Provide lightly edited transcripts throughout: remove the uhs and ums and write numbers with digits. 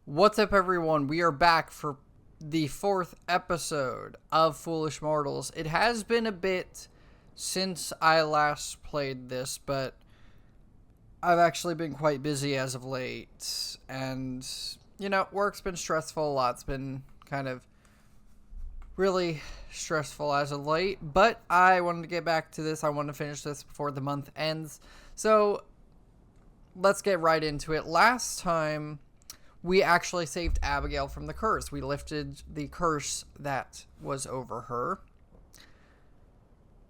What's up, everyone? We are back for the 4th episode of Foolish Mortals. It has been a bit since I last played this, but I've actually been quite busy as of late, and, work's been stressful. A lot's been kind of really stressful as of late, but I wanted to get back to this. I want to finish this before the month ends, so let's get right into it. Last time, we actually saved Abigail from the curse. We lifted the curse that was over her.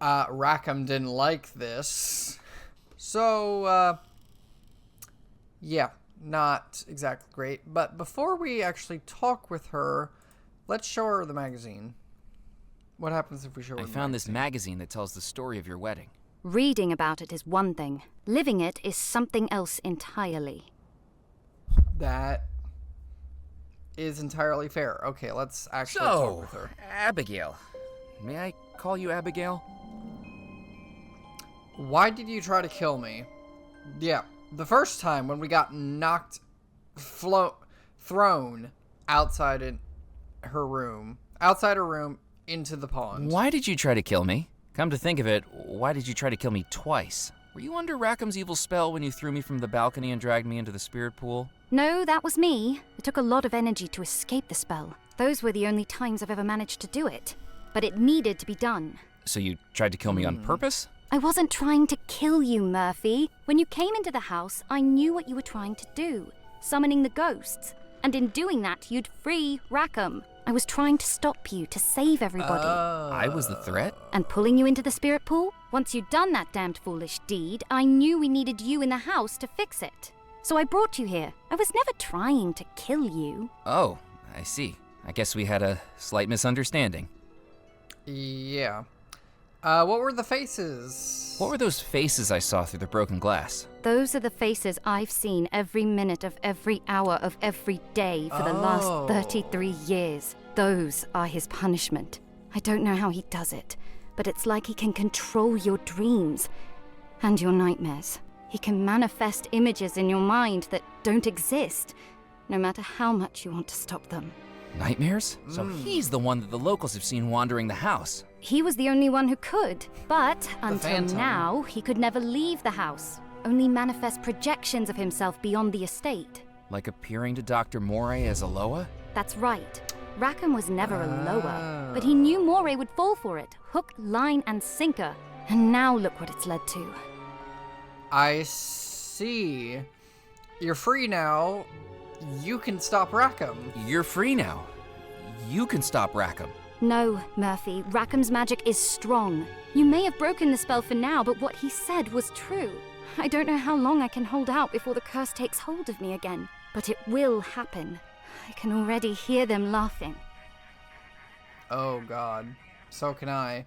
Rackham didn't like this. So, yeah, not exactly great. But before we actually talk with her, let's show her the magazine. What happens if we show her the magazine? I found this magazine that tells the story of your wedding. Reading about it is one thing. Living it is something else entirely. That is entirely fair. Okay, let's actually talk with her. Abigail. May I call you Abigail? Why did you try to kill me? Yeah, the first time when we got thrown outside her room into the pond. Why did you try to kill me? Come to think of it, why did you try to kill me twice? Were you under Rackham's evil spell when you threw me from the balcony and dragged me into the spirit pool? No, that was me. It took a lot of energy to escape the spell. Those were the only times I've ever managed to do it. But it needed to be done. So you tried to kill me on purpose? I wasn't trying to kill you, Murphy. When you came into the house, I knew what you were trying to do. Summoning the ghosts. And in doing that, you'd free Rackham. I was trying to stop you, to save everybody. I was the threat? And pulling you into the spirit pool? Once you'd done that damned foolish deed, I knew we needed you in the house to fix it. So I brought you here. I was never trying to kill you. Oh, I see. I guess we had a slight misunderstanding. Yeah. What were the faces? What were those faces I saw through the broken glass? Those are the faces I've seen every minute of every hour of every day for the last 33 years. Those are his punishment. I don't know how he does it, but it's like he can control your dreams and your nightmares. He can manifest images in your mind that don't exist, no matter how much you want to stop them. Nightmares? So he's the one that the locals have seen wandering the house. He was the only one who could, but until Phantom. now, he could never leave the house. Only manifest projections of himself beyond the estate. Like appearing to Dr. Moray as Aloha? That's right. Rackham was never a lower, but he knew Moray would fall for it, hook, line, and sinker. And now look what it's led to. I see. You're free now. You can stop Rackham. You're free now. You can stop Rackham. No, Murphy, Rackham's magic is strong. You may have broken the spell for now, but what he said was true. I don't know how long I can hold out before the curse takes hold of me again, but it will happen. I can already hear them laughing. Oh, God. So can I.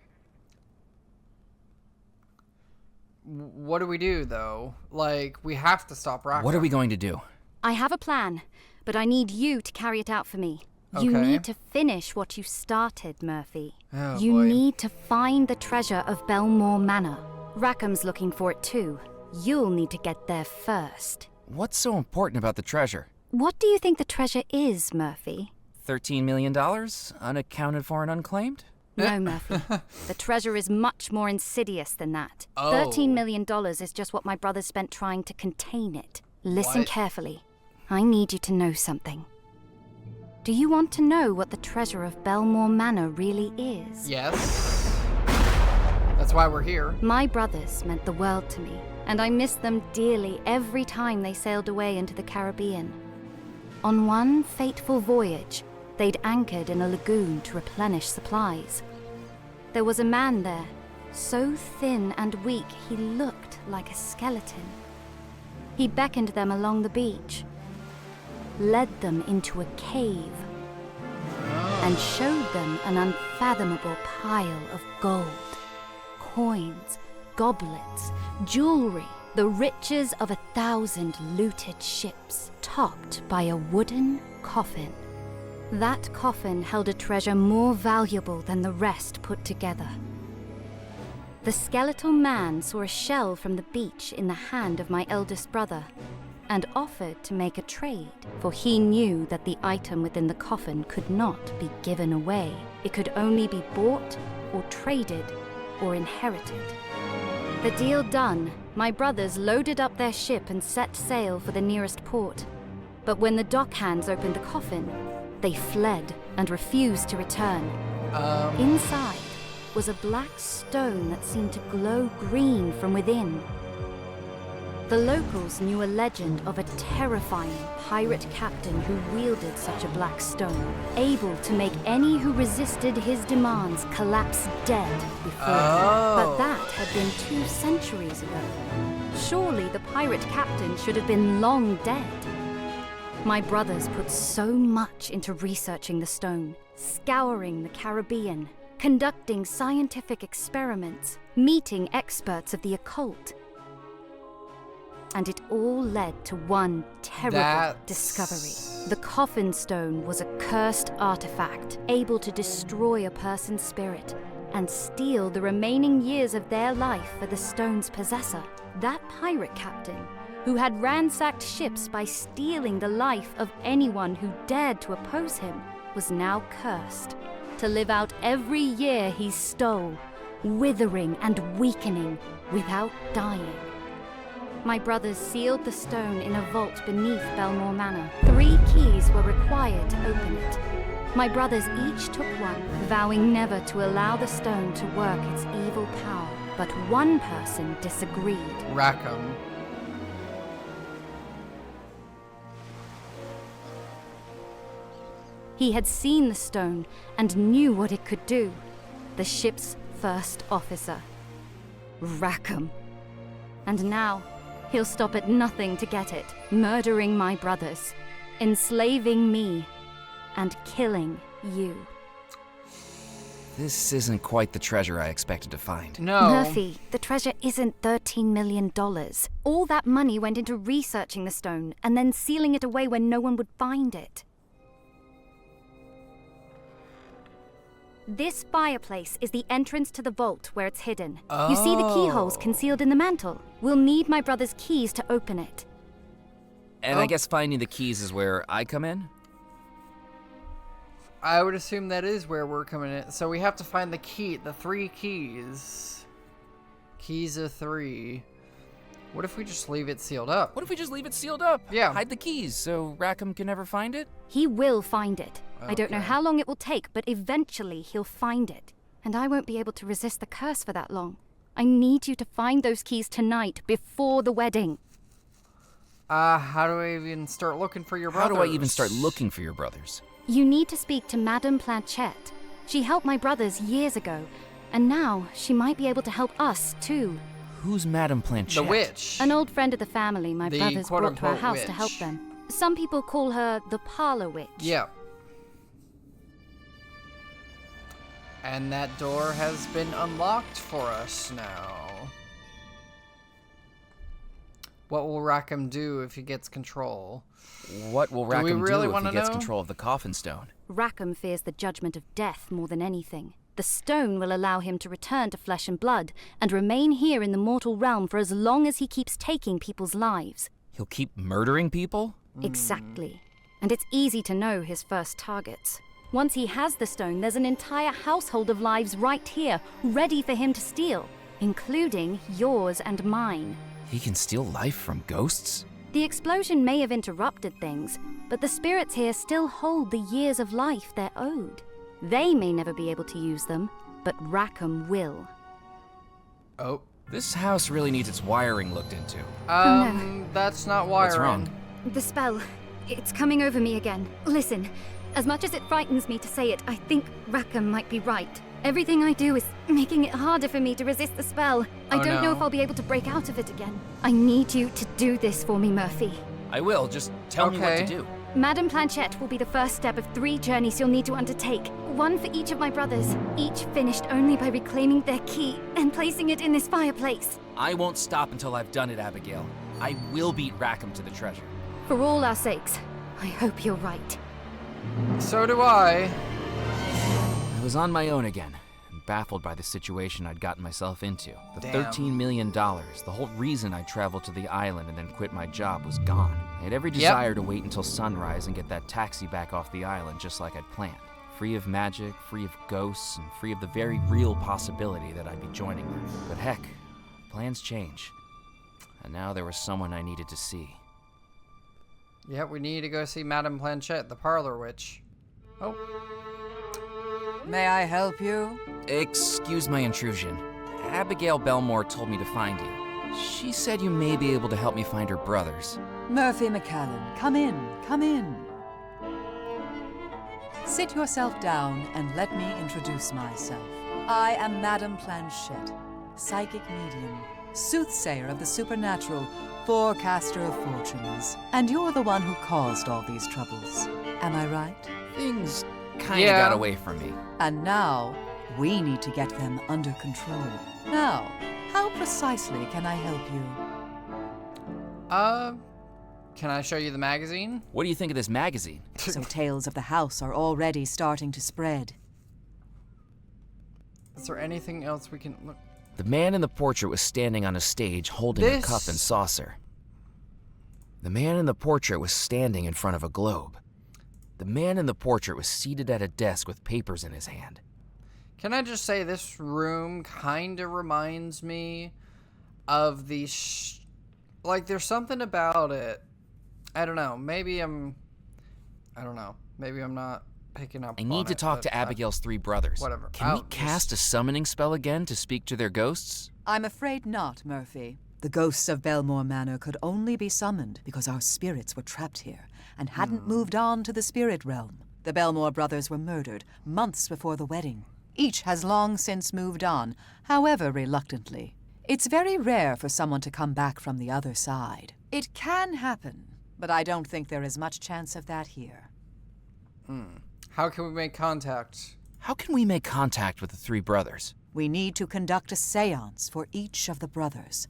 What do we do, though? Like, we have to stop Rackham. What are we going to do? I have a plan, but I need you to carry it out for me. You Okay. need to finish what you started, Murphy. Oh, You boy. need to find the treasure of Bellemore Manor. Rackham's looking for it too. You'll need to get there first. What's so important about the treasure? What do you think the treasure is, Murphy? $13 million? Unaccounted for and unclaimed? No, Murphy. The treasure is much more insidious than that. Oh. $13 million is just what my brothers spent trying to contain it. Listen What? carefully. I need you to know something. Do you want to know what the treasure of Bellemore Manor really is? Yes. That's why we're here. My brothers meant the world to me, and I missed them dearly every time they sailed away into the Caribbean. On one fateful voyage, they'd anchored in a lagoon to replenish supplies. There was a man there, so thin and weak he looked like a skeleton. He beckoned them along the beach, led them into a cave, and showed them an unfathomable pile of gold, coins, goblets, jewelry, the riches of 1,000 looted ships, topped by a wooden coffin. That coffin held a treasure more valuable than the rest put together. The skeletal man saw a shell from the beach in the hand of my eldest brother. and offered to make a trade, for he knew that the item within the coffin could not be given away. It could only be bought or traded or inherited. The deal done, my brothers loaded up their ship and set sail for the nearest port. But when the dockhands opened the coffin, they fled and refused to return. Inside was a black stone that seemed to glow green from within. The locals knew a legend of a terrifying pirate captain who wielded such a black stone, able to make any who resisted his demands collapse dead before him. But that had been 2 centuries ago. Surely the pirate captain should have been long dead. My brothers put so much into researching the stone, scouring the Caribbean, conducting scientific experiments, meeting experts of the occult. And it all led to one terrible discovery. The coffin stone was a cursed artifact, able to destroy a person's spirit and steal the remaining years of their life for the stone's possessor. That pirate captain, who had ransacked ships by stealing the life of anyone who dared to oppose him, was now cursed to live out every year he stole, withering and weakening without dying. My brothers sealed the stone in a vault beneath Bellemore Manor. 3 keys were required to open it. My brothers each took one, vowing never to allow the stone to work its evil power. But one person disagreed. Rackham. He had seen the stone and knew what it could do. The ship's first officer, Rackham. And now, he'll stop at nothing to get it, murdering my brothers, enslaving me, and killing you. This isn't quite the treasure I expected to find. No. Murphy, the treasure isn't $13 million. All that money went into researching the stone and then sealing it away when no one would find it. This fireplace is the entrance to the vault where it's hidden. You see the keyholes concealed in the mantle? We'll need my brother's keys to open it. And I guess finding the keys is where I come in? I would assume that is where we're coming in. So we have to find the key, the 3 keys. Keys of 3. What if we just leave it sealed up? What if we just leave it sealed up? Yeah. Hide the keys so Rackham can never find it? He will find it. I don't know Okay. how long it will take, but eventually he'll find it. And I won't be able to resist the curse for that long. I need you to find those keys tonight, before the wedding. How do I even start looking for your How brothers? do I even start looking for your brothers? You need to speak to Madame Planchette. She helped my brothers years ago, and now she might be able to help us, too. Who's Madame Planchette? The witch. An old friend of the family my The brothers brought to our quote-unquote house to witch. help them. Some people call her the parlor witch. Yeah. And that door has been unlocked for us now. What will Rackham do if he gets control? What will Rackham really do if wanna he gets know? control of the coffin stone? Rackham fears the judgment of death more than anything. The stone will allow him to return to flesh and blood and remain here in the mortal realm for as long as he keeps taking people's lives. He'll keep murdering people? Exactly. And it's easy to know his first targets. Once he has the stone, there's an entire household of lives right here, ready for him to steal, including yours and mine. He can steal life from ghosts? The explosion may have interrupted things, but the spirits here still hold the years of life they're owed. They may never be able to use them, but Rackham will. Oh. This house really needs its wiring looked into. That's not wiring. What's wrong? The spell, it's coming over me again. Listen, as much as it frightens me to say it, I think Rackham might be right. Everything I do is making it harder for me to resist the spell. I don't know no. if I'll be able to break out of it again. I need you to do this for me, Murphy. I will, just tell me what to Okay. do. Madame Planchette will be the first step of 3 journeys you'll need to undertake. One for each of my brothers, each finished only by reclaiming their key and placing it in this fireplace. I won't stop until I've done it, Abigail. I will beat Rackham to the treasure. For all our sakes, I hope you're right. So do I. I was on my own again, baffled by the situation I'd gotten myself into. The Damn. $13 million, the whole reason I traveled to the island and then quit my job, was gone. I had every desire to wait until sunrise and get that taxi back off the island just like I'd planned. Free of magic, free of ghosts, and free of the very real possibility that I'd be joining them. But heck, plans change. And now there was someone I needed to see. Yeah, we need to go see Madame Planchette, the parlor witch. Oh. May I help you? Excuse my intrusion. Abigail Bellemore told me to find you. She said you may be able to help me find her brothers. Murphy McCallan, come in, come in. Sit yourself down and let me introduce myself. I am Madame Planchette, psychic medium, soothsayer of the supernatural, forecaster of fortunes. And you're the one who caused all these troubles. Am I right? Things kinda got away from me. And now, we need to get them under control. Now, how precisely can I help you? Can I show you the magazine? What do you think of this magazine? So tales of the house are already starting to spread. Is there anything else we can look? The man in the portrait was standing on a stage holding a cup and saucer. The man in the portrait was standing in front of a globe. The man in the portrait was seated at a desk with papers in his hand. Can I just say this room kind of reminds me of the... like, there's something about it. I don't know. Maybe I'm not picking up I need to talk to Abigail's three brothers. Whatever. Can we cast a summoning spell again to speak to their ghosts? I'm afraid not, Murphy. The ghosts of Bellemore Manor could only be summoned because our spirits were trapped here and hadn't moved on to the spirit realm. The Bellemore brothers were murdered months before the wedding. Each has long since moved on, however reluctantly. It's very rare for someone to come back from the other side. It can happen, but I don't think there is much chance of that here. How can we make contact? How can we make contact with the three brothers? We need to conduct a seance for each of the brothers,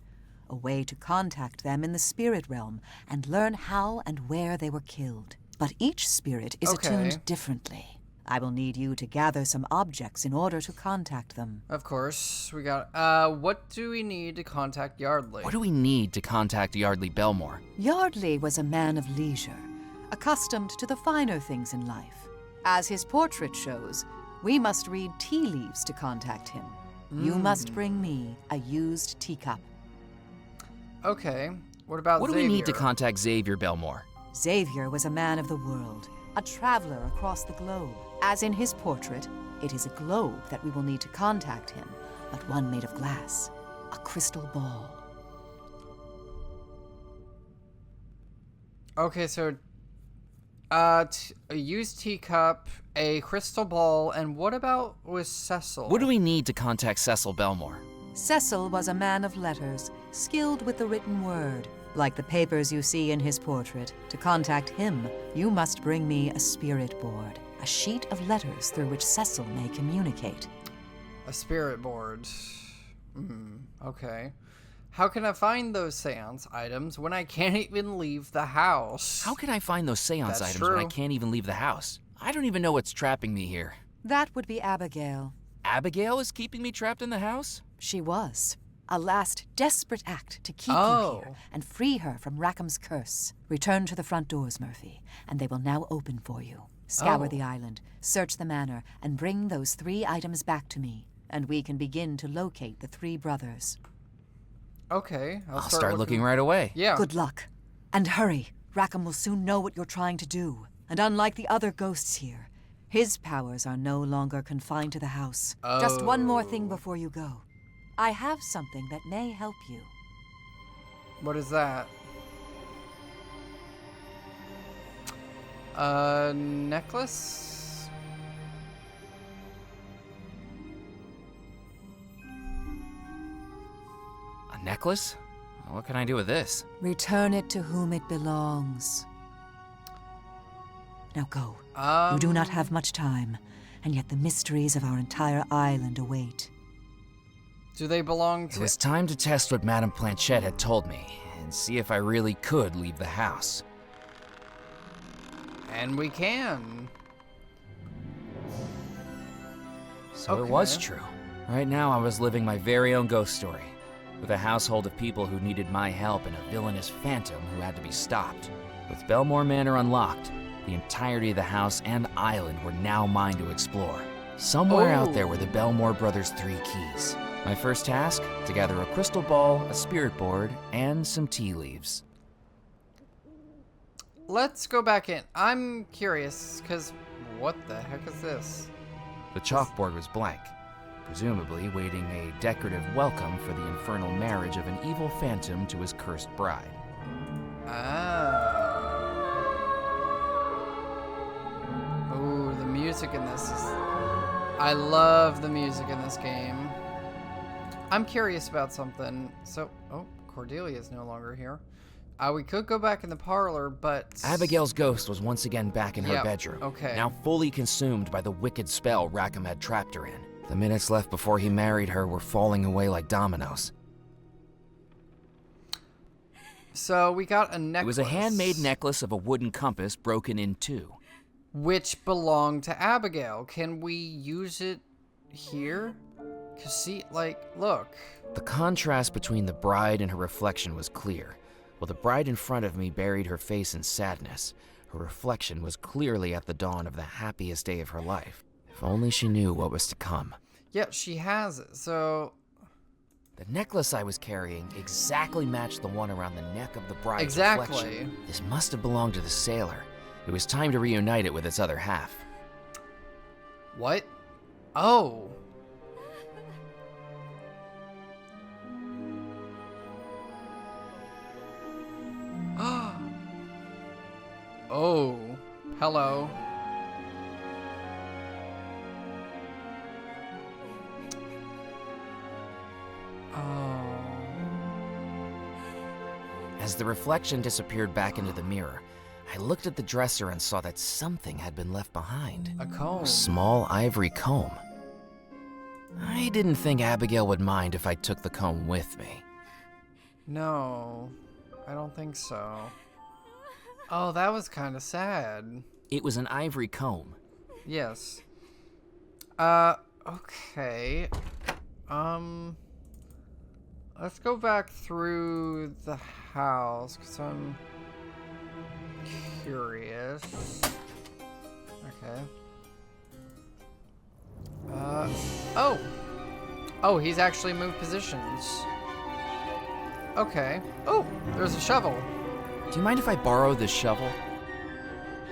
a way to contact them in the spirit realm and learn how and where they were killed. But each spirit is attuned differently. I will need you to gather some objects in order to contact them. Of course. We got... what do we need to contact Yardley? What do we need to contact Yardley Bellemore? Yardley was a man of leisure, accustomed to the finer things in life. As his portrait shows, we must read tea leaves to contact him. You must bring me a used teacup. Okay. What about What do we need to contact Xavier Bellemore? Xavier was a man of the world, a traveler across the globe. As in his portrait, it is a globe that we will need to contact him, but one made of glass, a crystal ball. Okay, so... a used teacup, a crystal ball, and what about with Cecil? What do we need to contact Cecil Bellemore? Cecil was a man of letters, skilled with the written word. Like the papers you see in his portrait, to contact him, you must bring me a spirit board, a sheet of letters through which Cecil may communicate. A spirit board. Okay. How can I find those seance items when I can't even leave the house? How can I find those seance That's items when I true. can't even leave the house? I don't even know what's trapping me here. That would be Abigail. Abigail is keeping me trapped in the house? She was. A last desperate act to keep you here and free her from Rackham's curse. Return to the front doors, Murphy, and they will now open for you. Scour the island, search the manor, and bring those 3 items back to me, and we can begin to locate the 3 brothers. Okay. I'll start looking right away. Yeah. Good luck. And hurry. Rackham will soon know what you're trying to do. And unlike the other ghosts here, his powers are no longer confined to the house. Just one more thing before you go. I have something that may help you. What is that? Necklace? A necklace? What can I do with this? Return it to whom it belongs. Now go. You do not have much time, and yet the mysteries of our entire island await. Do they belong to... It was time to test what Madame Planchette had told me, and see if I really could leave the house. And we can. So it was true. Right now, I was living my very own ghost story, with a household of people who needed my help and a villainous phantom who had to be stopped. With Bellemore Manor unlocked, the entirety of the house and island were now mine to explore. Somewhere out there were the Bellemore brothers' 3 keys. My first task, to gather a crystal ball, a spirit board, and some tea leaves. Let's go back in. I'm curious, because what the heck is this? The chalkboard was blank, presumably waiting a decorative welcome for the infernal marriage of an evil phantom to his cursed bride. Ah. Ooh, the music in this is... I love the music in this game. I'm curious about something. So, oh, Cordelia's no longer here. We could go back in the parlor, but... Abigail's ghost was once again back in her bedroom, okay. Now fully consumed by the wicked spell Rackham had trapped her in. The minutes left before he married her were falling away like dominoes. So, we got a necklace. It was a handmade necklace of a wooden compass broken in 2. Which belonged to Abigail. Can we use it here? Cause see, like, look. The contrast between the bride and her reflection was clear. While the bride in front of me buried her face in sadness, her reflection was clearly at the dawn of the happiest day of her life. If only she knew what was to come. Yeah, she has it, so... The necklace I was carrying exactly matched the one around the neck of the bride's exactly. reflection. This must have belonged to the sailor. It was time to reunite it with its other half. What? Oh. Oh. Hello. Oh. As the reflection disappeared back into the mirror, I looked at the dresser and saw that something had been left behind. A comb. A small ivory comb. I didn't think Abigail would mind if I took the comb with me. No, I don't think so. Oh, that was kind of sad. It was an ivory comb. Yes. Okay. Let's go back through the house, because I'm curious. Okay. Oh! Oh, he's actually moved positions. Okay. Oh, there's a shovel. Do you mind if I borrow this shovel?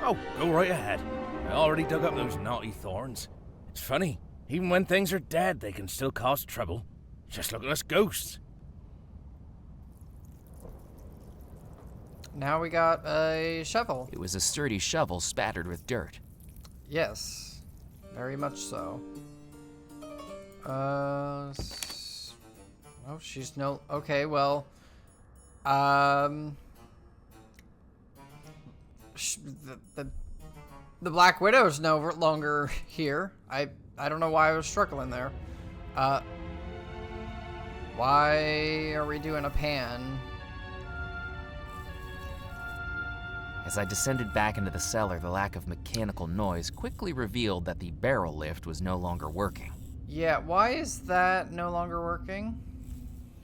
Oh, go right ahead. I already dug up those naughty thorns. It's funny, even when things are dead, they can still cause trouble. Just look at us ghosts. Now we got a shovel. It was a sturdy shovel spattered with dirt. Yes, very much so. Oh, she's no... Okay, well... The Black Widow's no longer here. I don't know why I was struggling there. Why are we doing a pan? As I descended back into the cellar, the lack of mechanical noise quickly revealed that the barrel lift was no longer working. Yeah, why is that no longer working?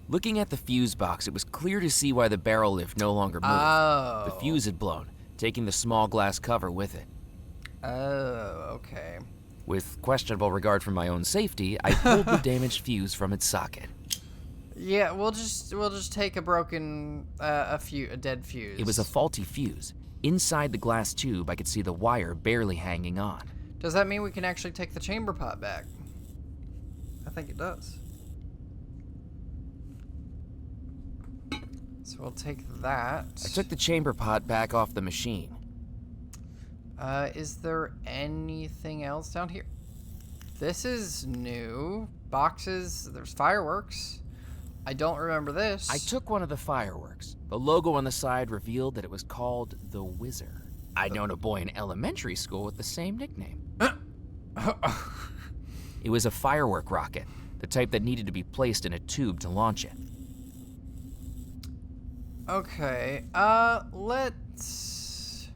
Looking at the fuse box, it was clear to see why the barrel lift no longer moved. Oh. The fuse had blown, taking the small glass cover with it. Oh, okay. With questionable regard for my own safety, I pulled the damaged fuse from its socket. Yeah, we'll just take a broken a dead fuse. It was a faulty fuse. Inside the glass tube, I could see the wire barely hanging on. Does that mean we can actually take the chamber pot back? I think it does. So we'll take that. I took the chamber pot back off the machine. Is there anything else down here? This is new. Boxes. There's fireworks. I don't remember this. I took one of the fireworks. The logo on the side revealed that it was called the Whizzer. I'd known a boy in elementary school with the same nickname. It was a firework rocket, the type that needed to be placed in a tube to launch it. Okay, let's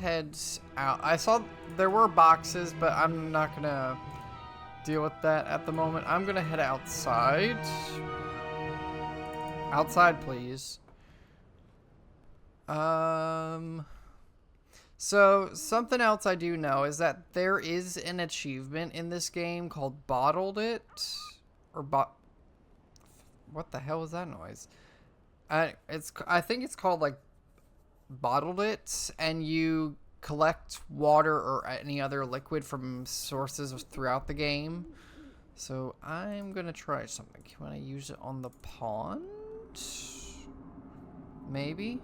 head out. I saw there were boxes, but I'm not gonna deal with that at the moment. I'm gonna head outside. Outside, please. So something else I do know is that there is an achievement in this game called Bottled It, or what the hell is that noise? I think it's called like Bottled It, and you collect water or any other liquid from sources throughout the game. So I'm gonna try something. Can I use it on the pond? Maybe.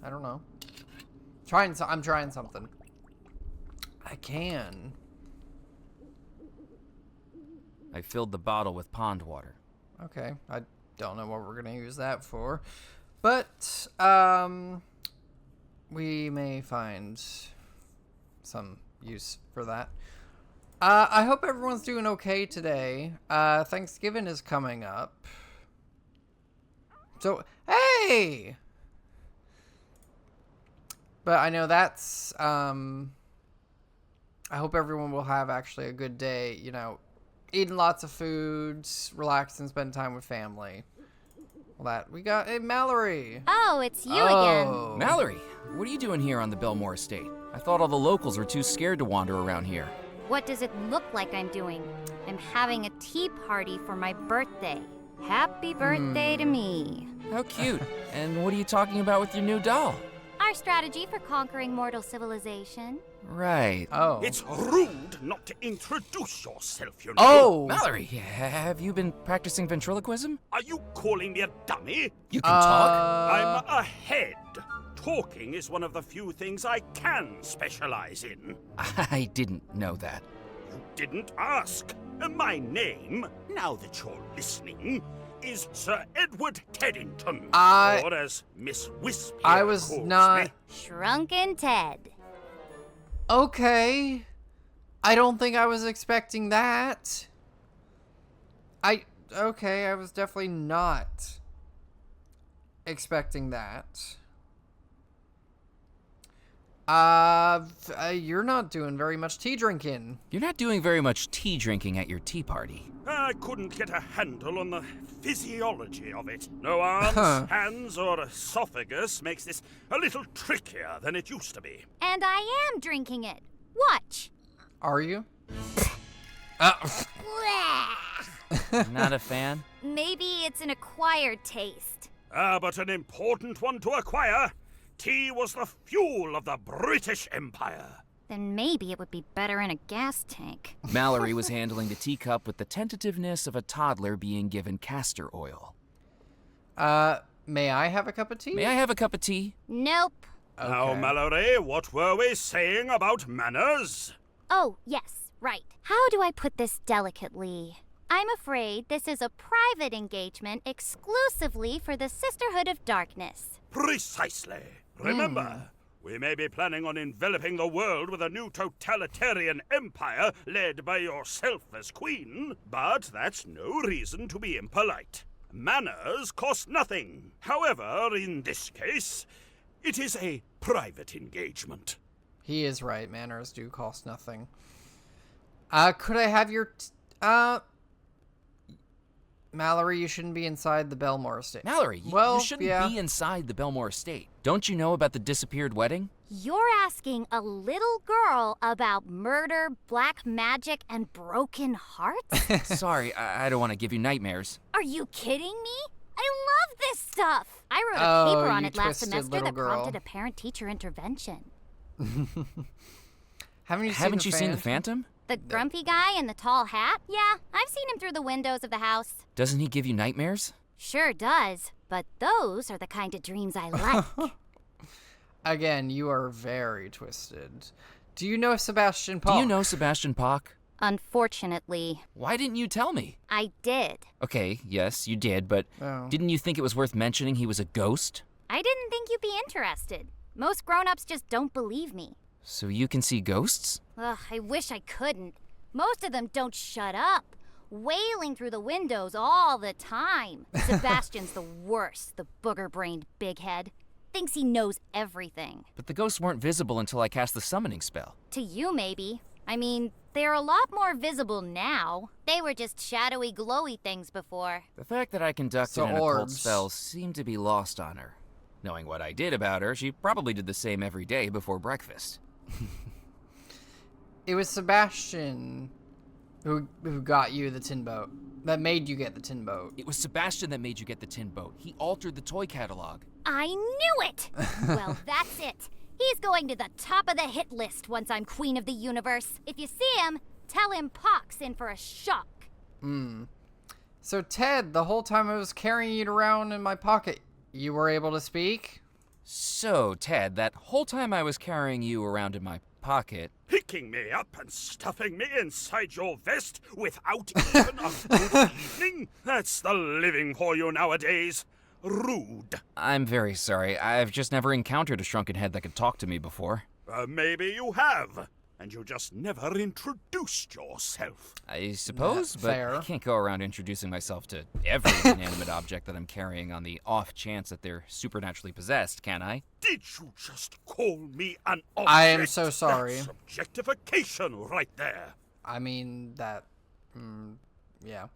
I don't know. I'm trying something. I can. I filled the bottle with pond water. Okay. I don't know what we're gonna use that for, but we may find some use for that. I hope everyone's doing okay today. Thanksgiving is coming up. So, hey! But I know that's, I hope everyone will have actually a good day, you know, eating lots of foods, relaxing, spend time with family. Well, that, we got, hey, Mallory! Oh, it's you again. Mallory, what are you doing here on the Bellemore estate? I thought all the locals were too scared to wander around here. What does it look like I'm doing? I'm having a tea party for my birthday. Happy birthday to me. How cute. And what are you talking about with your new doll? Our strategy for conquering mortal civilization. Right. Oh. It's rude not to introduce yourself, you know. Oh! Mallory, have you been practicing ventriloquism? Are you calling me a dummy? You can talk? I'm a head. Talking is one of the few things I can specialize in. I didn't know that. You didn't ask. My name, now that you're listening, is Sir Edward Teddington. Or as Miss Wisp I was calls not... me. Shrunken Ted. Okay. I don't think I was expecting that. Okay, I was definitely not expecting that. You're not doing very much tea drinking. You're not doing very much tea drinking at your tea party. I couldn't get a handle on the physiology of it. No arms, hands, or esophagus makes this a little trickier than it used to be. And I am drinking it. Watch. Are you? Not a fan? Maybe it's an acquired taste. But an important one to acquire. Tea was the fuel of the British Empire. Then maybe it would be better in a gas tank. Mallory was handling the teacup with the tentativeness of a toddler being given castor oil. May I have a cup of tea? May I have a cup of tea? Nope. Okay. Now, Mallory, what were we saying about manners? Oh, yes, right. How do I put this delicately? I'm afraid this is a private engagement exclusively for the Sisterhood of Darkness. Precisely. Remember, we may be planning on enveloping the world with a new totalitarian empire led by yourself as queen, but that's no reason to be impolite. Manners cost nothing. However, in this case, it is a private engagement. He is right. Manners do cost nothing. Could I have your... Mallory, you shouldn't be inside the Bellemore estate. Mallory, Well, you shouldn't be inside the Bellemore estate. Don't you know about the disappeared wedding? You're asking a little girl about murder, black magic, and broken hearts? Sorry, I don't want to give you nightmares. Are you kidding me? I love this stuff! I wrote a paper on you it last twisted semester little that girl. prompted a parent-teacher intervention. Haven't you seen the Phantom? The grumpy guy in the tall hat? Yeah, I've seen him through the windows of the house. Doesn't he give you nightmares? Sure does, but those are the kind of dreams I like. Again, you are very twisted. Do you know Sebastian Bach? Do you know Sebastian Bach? Unfortunately, Why didn't you tell me? I did. Okay, yes, you did, but Oh. didn't you think it was worth mentioning he was a ghost? I didn't think you'd be interested. Most grown-ups just don't believe me. So you can see ghosts? Ugh, I wish I couldn't. Most of them don't shut up. Wailing through the windows all the time. Sebastian's the worst, the booger-brained bighead. Thinks he knows everything. But the ghosts weren't visible until I cast the summoning spell. To you, maybe. I mean, they're a lot more visible now. They were just shadowy, glowy things before. The fact that I conducted So an occult orbs. spell seemed to be lost on her. Knowing what I did about her, she probably did the same every day before breakfast. It was Sebastian who got you the tin boat. That made you get the tin boat. It was Sebastian that made you get the tin boat. He altered the toy catalog. I knew it! Well, that's it. He's going to the top of the hit list once I'm Queen of the Universe. If you see him, tell him Poc's in for a shock. So Ted, the whole time I was carrying it around in my pocket, you were able to speak? So, Ted, that whole time I was carrying you around in my pocket... Picking me up and stuffing me inside your vest without even a good evening? That's the living for you nowadays. Rude. I'm very sorry. I've just never encountered a shrunken head that could talk to me before. Maybe you have, and you just never introduced yourself. I suppose, That's but fair. I can't go around introducing myself to every inanimate object that I'm carrying on the off chance that they're supernaturally possessed, can I? Did you just call me an object? I am so sorry. That's objectification right there. I mean, that... yeah.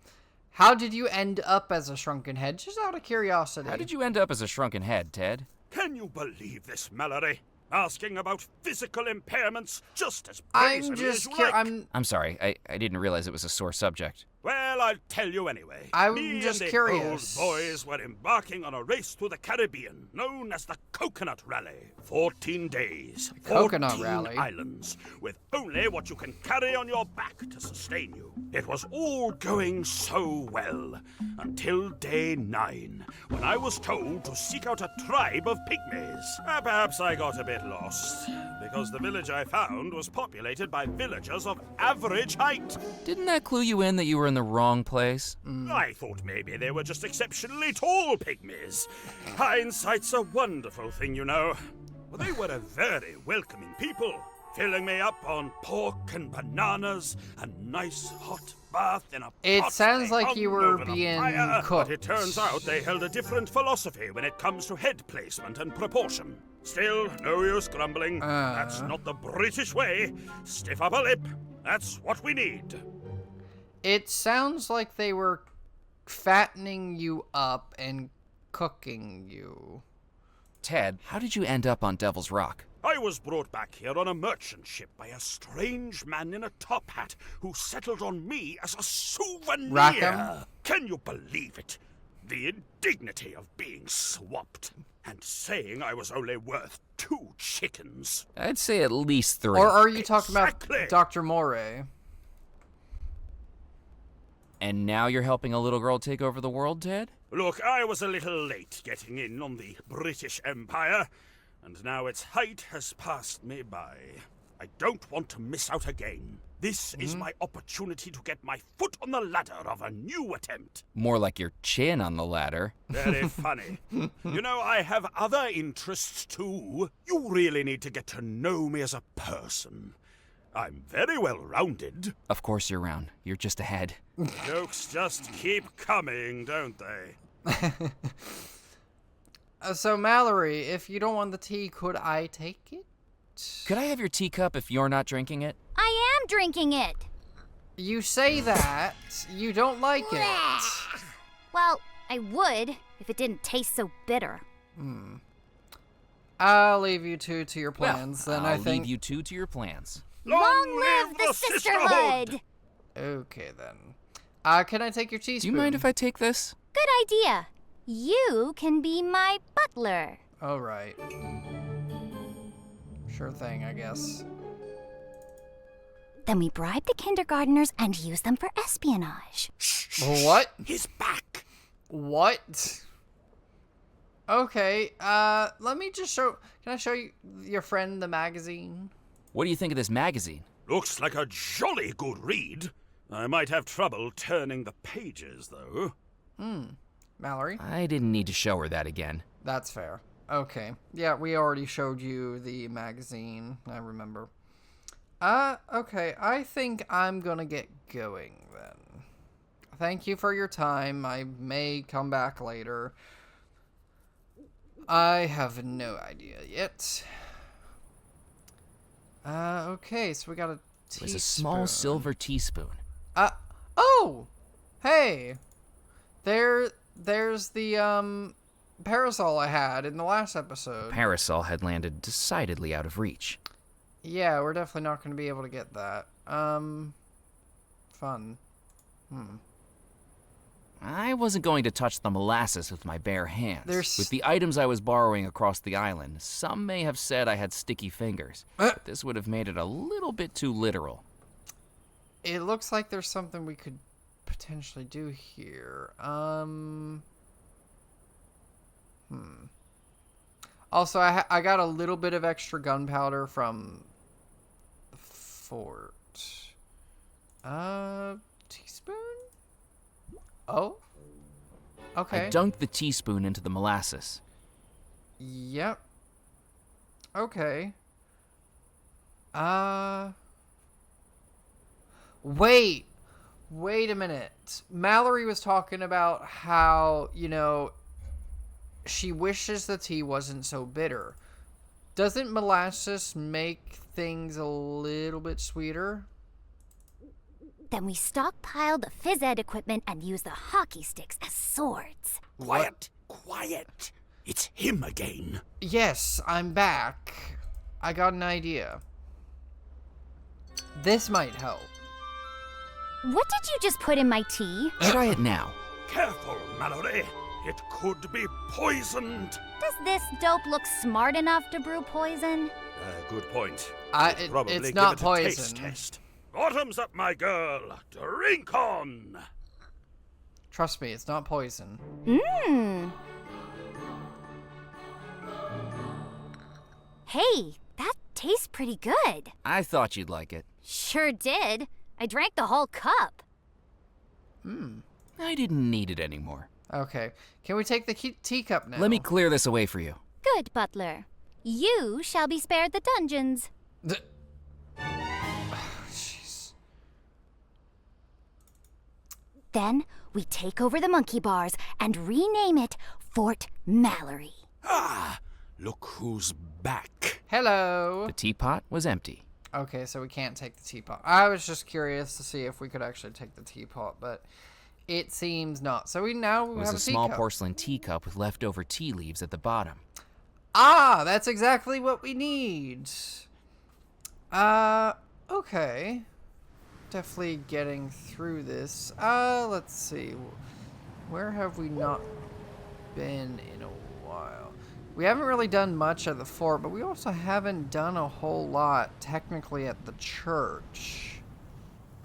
How did you end up as a shrunken head? Just out of curiosity. How did you end up as a shrunken head, Ted? Can you believe this, Mallory? Asking about physical impairments just as I'm brazenly just as you like. I'm sorry, I didn't realize it was a sore subject. Well, I'll tell you anyway. I'm Me just and the curious. old boys were embarking on a race to the Caribbean, known as the Coconut Rally. 14 days, Coconut 14 Rally? islands, with only what you can carry on your back to sustain you. It was all going so well, until day 9, when I was told to seek out a tribe of pygmies. Perhaps I got a bit lost, because the village I found was populated by villagers of average height. Didn't that clue you in that you were in the wrong place? I thought maybe they were just exceptionally tall pygmies. Hindsight's a wonderful thing, you know. Well, they were a very welcoming people, filling me up on pork and bananas, a nice hot bath in a It pot sounds they like hung you were over the being fire. cooked. But it turns out they held a different philosophy when it comes to head placement and proportion. Still, no use grumbling. That's not the British way. Stiff upper lip. That's what we need. It sounds like they were fattening you up and cooking you. Ted, how did you end up on Devil's Rock? I was brought back here on a merchant ship by a strange man in a top hat who settled on me as a souvenir. Rackham? Can you believe it? The indignity of being swapped and saying I was only worth 2 chickens. I'd say at least 3. Or are you talking Exactly. about Dr. Moray? And now you're helping a little girl take over the world, Ted? Look, I was a little late getting in on the British Empire, and now its height has passed me by. I don't want to miss out again. This is my opportunity to get my foot on the ladder of a new attempt. More like your chin on the ladder. Very funny. You know, I have other interests too. You really need to get to know me as a person. I'm very well-rounded. Of course you're round. You're just a head. Jokes just keep coming, don't they? So, Mallory, if you don't want the tea, could I take it? Could I have your teacup if you're not drinking it? I am drinking it. You say that. You don't like it. Well, I would if it didn't taste so bitter. I'll leave you two to your plans, then I'll I think. leave you two to your plans. Long live the sisterhood! Okay, then. Can I take your Do teaspoon? you mind if I take this? Good idea. You can be my butler. All right. Sure thing, I guess. Then we bribe the kindergarteners and use them for espionage. What? He's back. What? Okay, let me just show... Can I show you your friend the magazine? What do you think of this magazine? Looks like a jolly good read. I might have trouble turning the pages, though. Mallory? I didn't need to show her that again. That's fair. Okay. Yeah, we already showed you the magazine. I remember. Okay. I think I'm gonna get going then. Thank you for your time. I may come back later. I have no idea yet. Okay, so we gotta It was a small silver teaspoon. Oh! Hey! There's the, parasol I had in the last episode. The parasol had landed decidedly out of reach. Yeah, we're definitely not going to be able to get that. Fun. I wasn't going to touch the molasses with my bare hands. There's... With the items I was borrowing across the island, some may have said I had sticky fingers. But this would have made it a little bit too literal. It looks like there's something we could potentially do here. Also, I got a little bit of extra gunpowder from the fort. Teaspoon? Oh? Okay. I dunked the teaspoon into the molasses. Yep. Okay. Wait a minute. Mallory was talking about how, you know, she wishes the tea wasn't so bitter. Doesn't molasses make things a little bit sweeter? Then we stockpile the phys ed equipment and use the hockey sticks as swords. Quiet, quiet. It's him again. Yes, I'm back. I got an idea. This might help. What did you just put in my tea? Try it now. Careful, Mallory. It could be poisoned. Does this dope look smart enough to brew poison? Good point. It's give not it a poison. taste test. Bottoms up, my girl. Drink on. Trust me, it's not poison. Hey, that tastes pretty good. I thought you'd like it. Sure did. I drank the whole cup. I didn't need it anymore. Okay. Can we take the teacup now? Let me clear this away for you. Good, butler. You shall be spared the dungeons. Jeez. Then we take over the monkey bars and rename it Fort Mallory. Ah, look who's back. Hello. The teapot was empty. Okay, so we can't take the teapot. I was just curious to see if we could actually take the teapot, but it seems not. So we It have was a a small teacup. porcelain teacup with leftover tea leaves at the bottom. Ah, that's exactly what we need. Okay. Definitely getting through this. Let's see. Where have we not been in a while? We haven't really done much at the fort, but we also haven't done a whole lot technically at the church.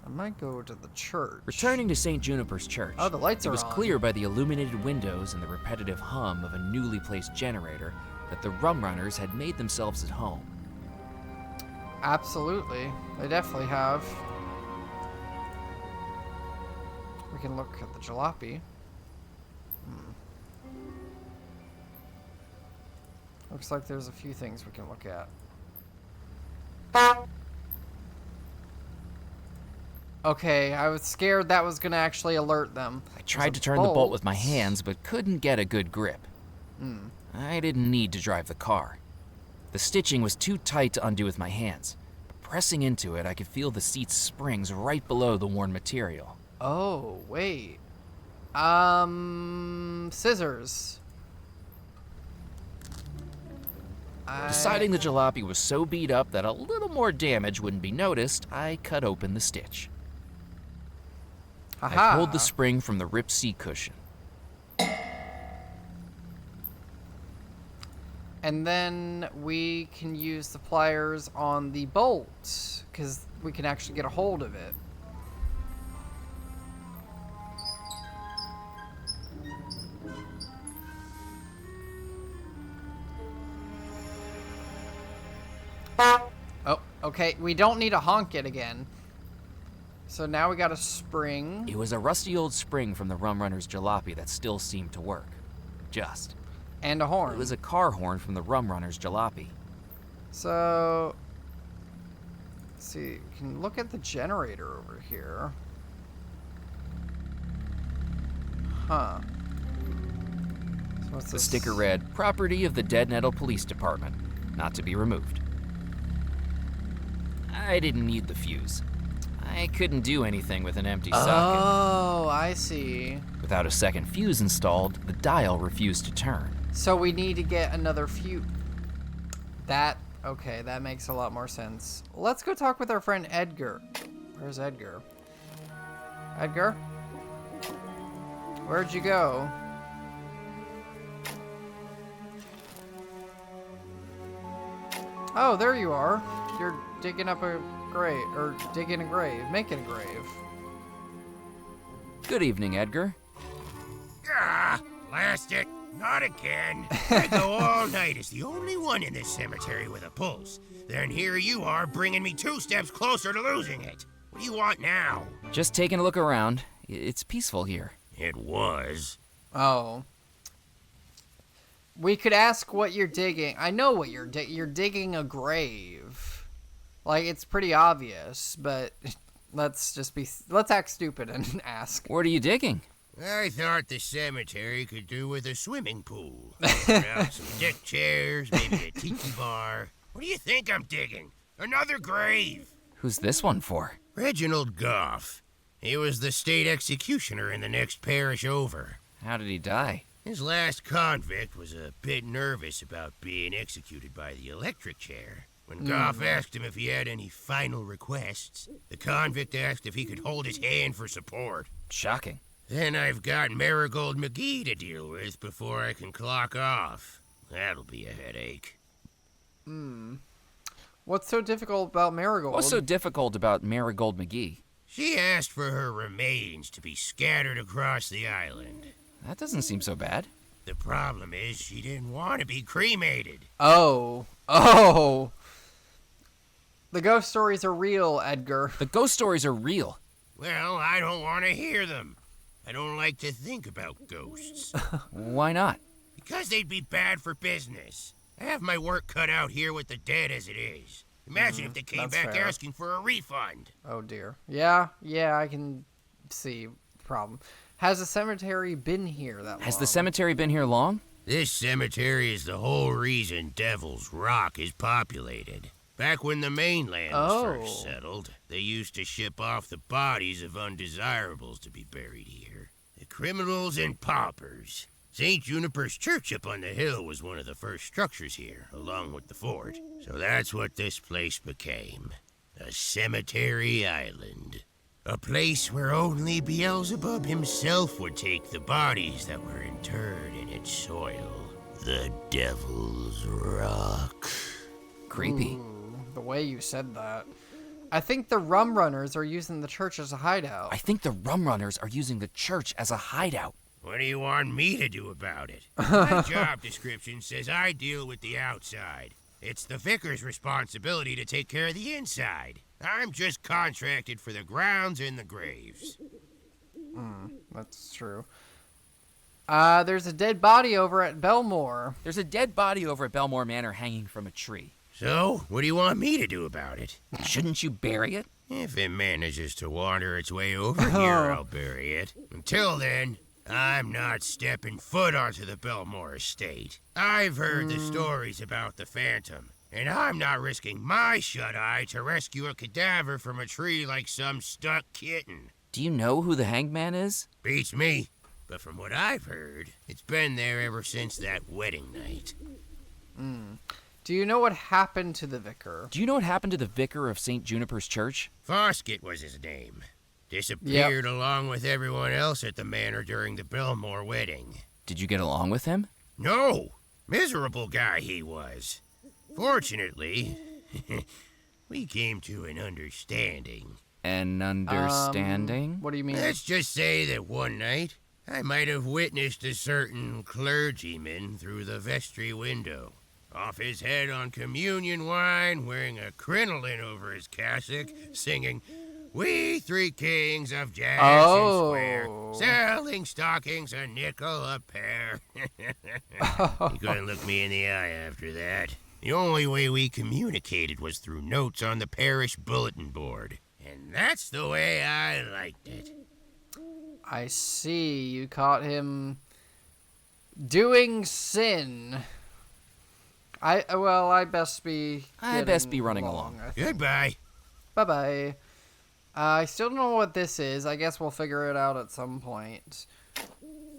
I might go to the church. Returning to St. Juniper's church. Oh, the lights It are was on. clear by the illuminated windows and the repetitive hum of a newly placed generator that the rum runners had made themselves at home. Absolutely. They definitely have. We can look at the jalopy. Looks like there's a few things we can look at. Okay, I was scared that was gonna actually alert them. I tried to turn the bolt with my hands, but couldn't get a good grip. I didn't need to drive the car. The stitching was too tight to undo with my hands. But pressing into it, I could feel the seat's springs right below the worn material. Oh, wait. Scissors. Deciding the jalopy was so beat up that a little more damage wouldn't be noticed, I cut open the stitch. Aha. I pulled the spring from the ripped seat cushion. And then we can use the pliers on the bolt, because we can actually get a hold of it. Oh, okay. We don't need to honk it again. So now we got a spring. It was a rusty old spring from the rum runner's jalopy that still seemed to work. Just. And a horn. It was a car horn from the rum runner's jalopy. So, let's see, we can look at the generator over here. Huh. So what's The this? sticker read, "Property of the Dead Nettle Police Department, not to be removed." I didn't need the fuse. I couldn't do anything with an empty socket. Oh, I see. Without a second fuse installed, the dial refused to turn. So we need to get another fuse. Okay, that makes a lot more sense. Let's go talk with our friend Edgar. Where's Edgar? Edgar? Where'd you go? Oh, there you are. You're digging up a grave, or digging a grave, making a grave. Good evening, Edgar. Ah, blast it. Not again. I go all night as the only one in this cemetery with a pulse. Then here you are bringing me 2 steps closer to losing it. What do you want now? Just taking a look around. It's peaceful here. It was. Oh. We could ask what you're digging. I know what you're digging. You're digging a grave. Like, it's pretty obvious, but let's act stupid and ask. What are you digging? I thought the cemetery could do with a swimming pool. Around some deck chairs, maybe a tiki bar. What do you think I'm digging? Another grave. Who's this one for? Reginald Goff. He was the state executioner in the next parish over. How did he die? His last convict was a bit nervous about being executed by the electric chair. When Goff asked him if he had any final requests, the convict asked if he could hold his hand for support. Shocking. Then I've got Marigold McGee to deal with before I can clock off. That'll be a headache. What's so difficult about Marigold? What's so difficult about Marigold McGee? She asked for her remains to be scattered across the island. That doesn't seem so bad. The problem is she didn't want to be cremated. Oh. The ghost stories are real, Edgar. The ghost stories are real. Well, I don't want to hear them. I don't like to think about ghosts. Why not? Because they'd be bad for business. I have my work cut out here with the dead as it is. Imagine if they came that's back fair. asking for a refund. Oh dear. Yeah, I can see the problem. Has the cemetery been here that long? Has the cemetery been here long? This cemetery is the whole reason Devil's Rock is populated. Back when the mainland was first settled, they used to ship off the bodies of undesirables to be buried here. The criminals and paupers. St. Juniper's Church up on the hill was one of the first structures here, along with the fort. So that's what this place became. A cemetery island. A place where only Beelzebub himself would take the bodies that were interred in its soil. The Devil's Rock. Creepy. The way you said that. I think the Rum Runners are using the church as a hideout. I think the Rum Runners are using the church as a hideout. What do you want me to do about it? My job description says I deal with the outside. It's the vicar's responsibility to take care of the inside. I'm just contracted for the grounds and the graves. That's true. There's a dead body over at Bellemore. There's a dead body over at Bellemore Manor hanging from a tree. So, what do you want me to do about it? Shouldn't you bury it? If it manages to wander its way over here, I'll bury it. Until then, I'm not stepping foot onto the Bellemore estate. I've heard the stories about the Phantom, and I'm not risking my shut-eye to rescue a cadaver from a tree like some stuck kitten. Do you know who the hanged man is? Beats me. But from what I've heard, it's been there ever since that wedding night. Do you know what happened to the vicar? Do you know what happened to the vicar of St. Juniper's Church? Foskett was his name. Disappeared along with everyone else at the manor during the Bellemore wedding. Did you get along with him? No! Miserable guy he was. Fortunately, we came to an understanding. An understanding? What do you mean? Let's just say that one night, I might have witnessed a certain clergyman through the vestry window. Off his head on communion wine, wearing a crinoline over his cassock, singing, "We three kings of Jackson Square, selling stockings a nickel a pair." He couldn't look me in the eye after that. The only way we communicated was through notes on the parish bulletin board. And that's the way I liked it. I see. You caught him doing sin. I best be running along. I think. Goodbye. Bye-bye. I still don't know what this is. I guess we'll figure it out at some point.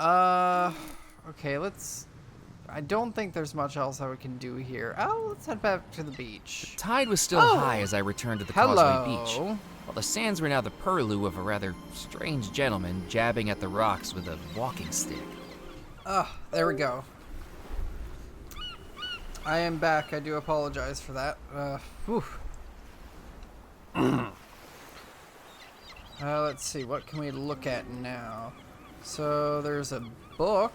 Okay, let's... I don't think there's much else that we can do here. Oh, let's head back to the beach. The tide was still high as I returned to the Causeway Beach, while the sands were now the purlieu of a rather strange gentleman jabbing at the rocks with a walking stick. There we go. I am back. I do apologize for that. Whew. Let's see. What can we look at now? So there's a book.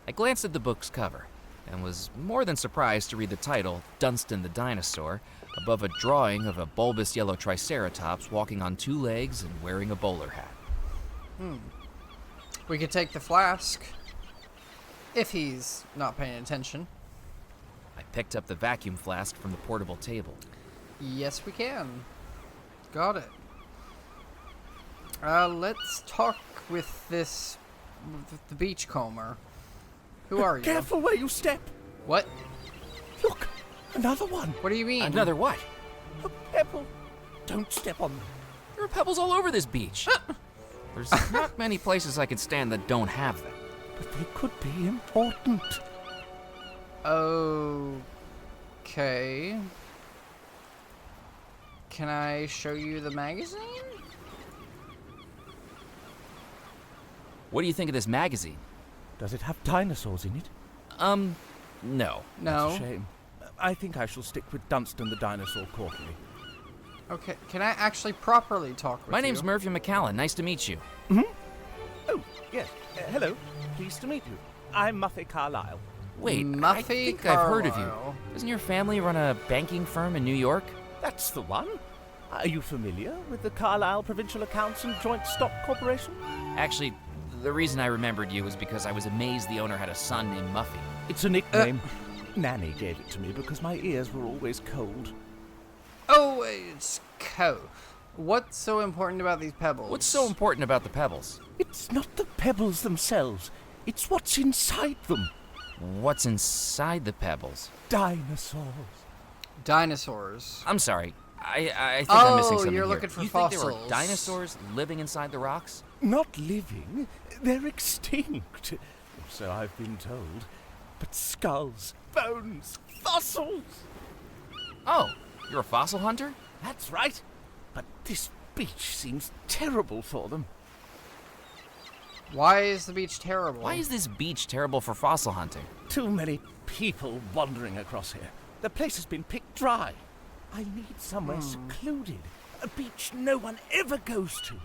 I glanced at the book's cover and was more than surprised to read the title, Dunstan the Dinosaur, above a drawing of a bulbous yellow triceratops walking on 2 legs and wearing a bowler hat. We could take the flask. If he's not paying attention. I picked up the vacuum flask from the portable table. Yes, we can. Got it. Let's talk with this... the beachcomber. Who are you? Careful where you step. What? Look, another one. What do you mean? Another what? A pebble. Don't step on them. There are pebbles all over this beach. There's not many places I could stand that don't have them. But they could be important. Okay. Can I show you the magazine? What do you think of this magazine? Does it have dinosaurs in it? No. No. That's a shame. I think I shall stick with Dunstan the Dinosaur Quarterly. Okay, can I actually properly talk with you? My name's Murphy McCallan. Nice to meet you. Oh, yes. Hello. Pleased to meet you. I'm Muffy Carlyle. Wait, Muffy I think I've heard of you. Carlyle. Doesn't your family run a banking firm in New York? That's the one. Are you familiar with the Carlisle Provincial Accounts and Joint Stock Corporation? Actually, the reason I remembered you was because I was amazed the owner had a son named Muffy. It's a nickname. Nanny gave it to me because my ears were always cold. Oh, it's cold. What's so important about these pebbles? What's so important about the pebbles? It's not the pebbles themselves. It's what's inside them. What's inside the pebbles? Dinosaurs. Dinosaurs. I'm sorry. I think I'm missing something you're here. looking for you fossils. think there were dinosaurs living inside the rocks? Not living. They're extinct. So I've been told. But skulls, bones, fossils. Oh, you're a fossil hunter? That's right. But this beach seems terrible for them. Why is the beach terrible? Why is this beach terrible for fossil hunting? Too many people wandering across here. The place has been picked dry. I need somewhere secluded. A beach no one ever goes to.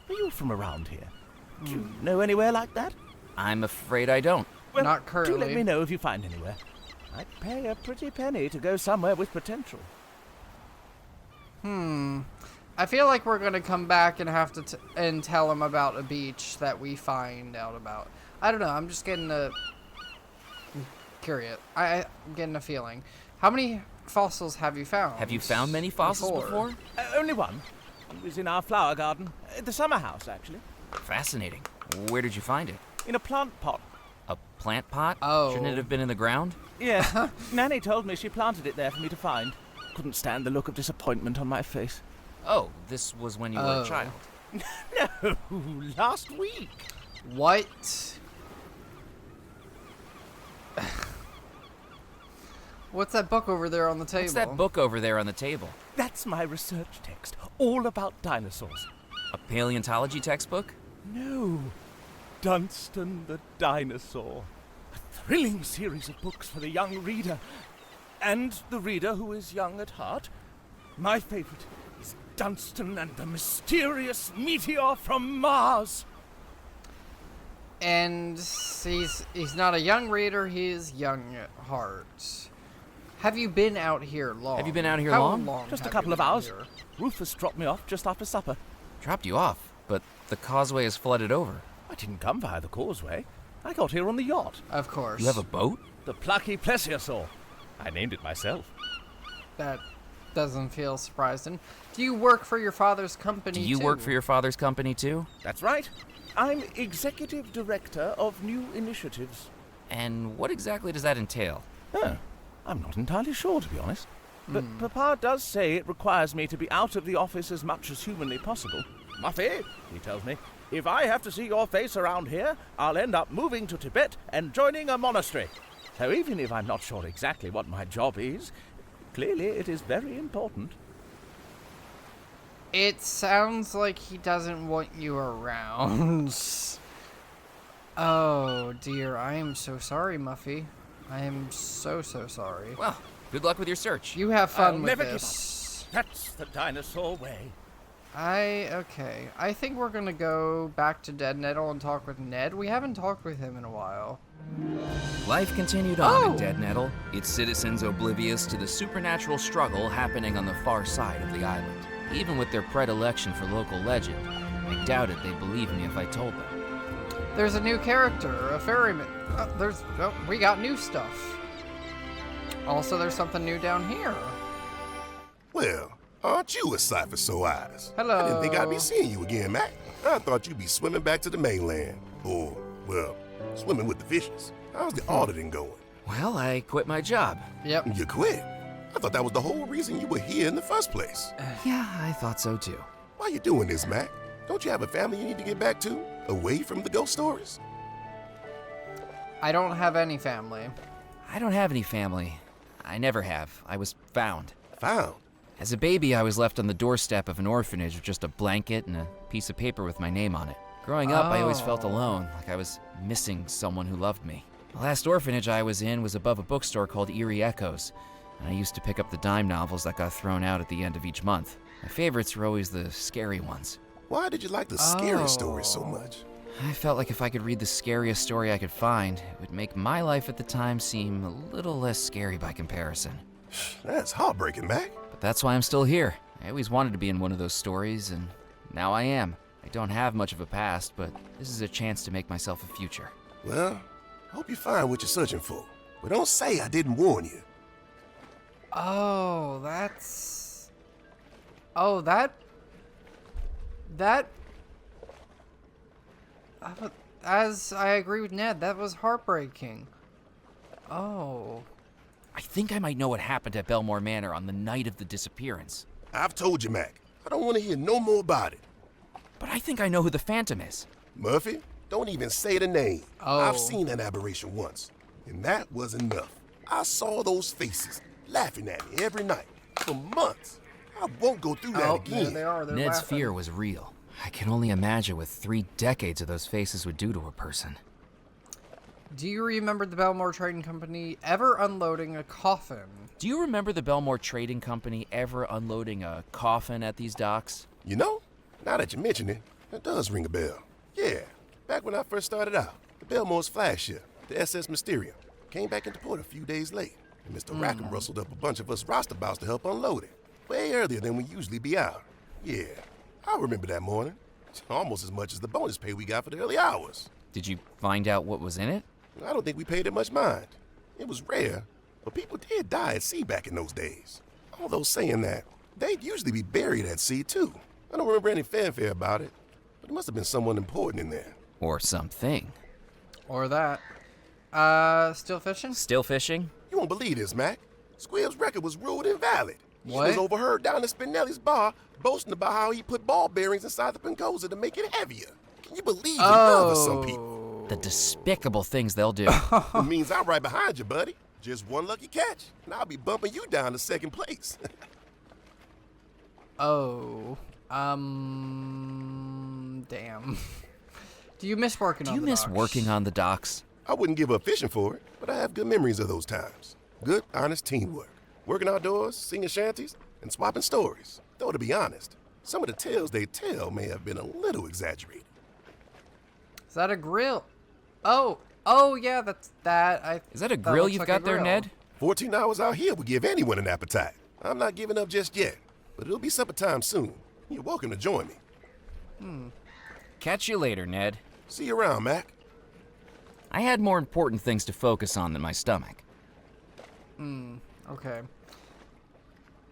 Are you from around here? Do you know anywhere like that? I'm afraid I don't. Well, Not currently. do let me know if you find anywhere. I'd pay a pretty penny to go somewhere with potential. I feel like we're gonna come back and have to and tell him about a beach that we find out about. I don't know. I'm just getting curious. I'm getting a feeling. How many fossils have you found? Have you found many fossils before? Only one. It was in our flower garden. The summer house, actually. Fascinating. Where did you find it? In a plant pot. A plant pot? Oh. Shouldn't it have been in the ground? Yeah. Nanny told me she planted it there for me to find. Couldn't stand the look of disappointment on my face. Oh, this was when you were a child. No, last week. What? What's that book over there on the table? What's that book over there on the table? That's my research text, all about dinosaurs. A paleontology textbook? No, Dunstan the Dinosaur. A thrilling series of books for the young reader. And the reader who is young at heart. My favorite is Dunstan and the Mysterious Meteor from Mars. And he's not a young reader, he is young at heart. Have you been out here long? Have you been out here How long? Just a have couple you of been hours. here? Rufus dropped me off just after supper. Dropped you off, but the causeway is flooded over. I didn't come via the causeway. I got here on the yacht. Of course. You have a boat? The Plucky Plesiosaur. I named it myself. That doesn't feel surprising. Do you work for your father's company Do you too? work for your father's company too? That's right. I'm Executive Director of New Initiatives. And what exactly does that entail? Oh, I'm not entirely sure, to be honest. But Papa does say it requires me to be out of the office as much as humanly possible. Muffy, he tells me, if I have to see your face around here, I'll end up moving to Tibet and joining a monastery. So even if I'm not sure exactly what my job is, clearly it is very important. It sounds like he doesn't want you around. Oh dear, I am so sorry, Muffy. I am so sorry. Well, good luck with your search. You have fun I'll with never this. give up. That's the dinosaur way. Okay. I think we're gonna go back to Dead Nettle and talk with Ned. We haven't talked with him in a while. Life continued on in Dead Nettle, its citizens oblivious to the supernatural struggle happening on the far side of the island. Even with their predilection for local legend, I doubted they'd believe me if I told them. There's a new character, a ferryman. We got new stuff. Also, there's something new down here. Well, aren't you a sight for sore eyes? Hello. I didn't think I'd be seeing you again, Mac. I thought you'd be swimming back to the mainland. Or, well, swimming with the fishes. How's the auditing going? Well, I quit my job. Yep. You quit? I thought that was the whole reason you were here in the first place. Yeah, I thought so too. Why you doing this, Mac? Don't you have a family you need to get back to? Away from the ghost stories? I don't have any family. I don't have any family. I never have. I was found. Found? As a baby, I was left on the doorstep of an orphanage with just a blanket and a piece of paper with my name on it. Growing up, I always felt alone, like I was missing someone who loved me. The last orphanage I was in was above a bookstore called Eerie Echoes, and I used to pick up the dime novels that got thrown out at the end of each month. My favorites were always the scary ones. Why did you like the scary stories so much? I felt like if I could read the scariest story I could find, it would make my life at the time seem a little less scary by comparison. That's heartbreaking, Mac. But that's why I'm still here. I always wanted to be in one of those stories, and now I am. I don't have much of a past, but this is a chance to make myself a future. Well, hope you find what you're searching for. But don't say I didn't warn you. Oh, that's... Oh, that... As I agree with Ned, that was heartbreaking. Oh. I think I might know what happened at Bellemore Manor on the night of the disappearance. I've told you, Mac. I don't want to hear no more about it. But I think I know who the Phantom is. Murphy, don't even say the name. Oh. I've seen that aberration once, and that was enough. I saw those faces laughing at me every night for months. I won't go through that again. There they are. They're Ned's laughing. fear was real. I can only imagine what 3 decades of those faces would do to a person. Do you remember the Bellemore Trading Company ever unloading a coffin? Do you remember the Bellemore Trading Company ever unloading a coffin at these docks? You know, now that you mention it, that does ring a bell. Yeah, back when I first started out, the Bellemore's flagship, the SS Mysterium, came back into port a few days late, and Mr. Rackham rustled up a bunch of us roustabouts to help unload it, way earlier than we usually be out. Yeah, I remember that morning. It's almost as much as the bonus pay we got for the early hours. Did you find out what was in it? I don't think we paid it much mind. It was rare, but people did die at sea back in those days. Although saying that, they'd usually be buried at sea too. I don't remember any fanfare about it, but it must have been someone important in there. Or something. Or that. Still fishing? Still fishing? You won't believe this, Mac. Squibb's record was ruled invalid. What? He was overheard down at Spinelli's bar boasting about how he put ball bearings inside the Pencosa to make it heavier. Can you believe the nerve of some people? The despicable things they'll do. It means I'm right behind you, buddy. Just one lucky catch, and I'll be bumping you down to second place. Oh. Damn. Do you miss working on the docks? Do you miss working on the docks? I wouldn't give up fishing for it, but I have good memories of those times. Good, honest teamwork. Working outdoors, singing shanties, and swapping stories. Though, to be honest, some of the tales they tell may have been a little exaggerated. Is that a grill? Oh, yeah, that's that. Is that a grill you've got there, Ned? 14 hours out here would give anyone an appetite. I'm not giving up just yet, but it'll be supper time soon. You're welcome to join me. Catch you later, Ned. See you around, Mac. I had more important things to focus on than my stomach. Okay.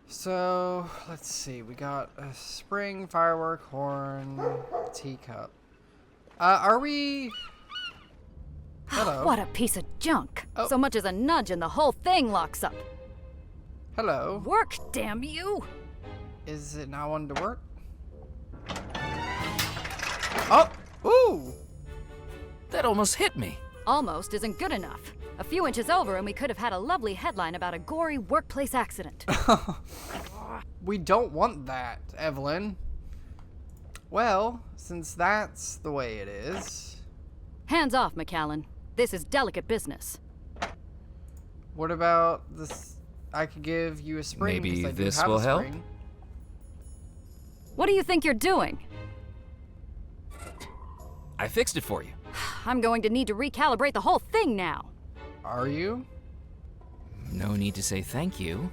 So, let's see. We got a spring, firework, horn, teacup. Are we... Hello. What a piece of junk. Oh. So much as a nudge and the whole thing locks up. Hello. Work, damn you! Is it not wanting to work? Oh! Ooh! That almost hit me. Almost isn't good enough. A few inches over and we could have had a lovely headline about a gory workplace accident. We don't want that, Evelyn. Well, since that's the way it is... Hands off, McAllen. This is delicate business. What about this? I could give you a spring. Maybe 'cause I do this have a will help? spring. What do you think you're doing? I fixed it for you. I'm going to need to recalibrate the whole thing now. Are you? No need to say thank you.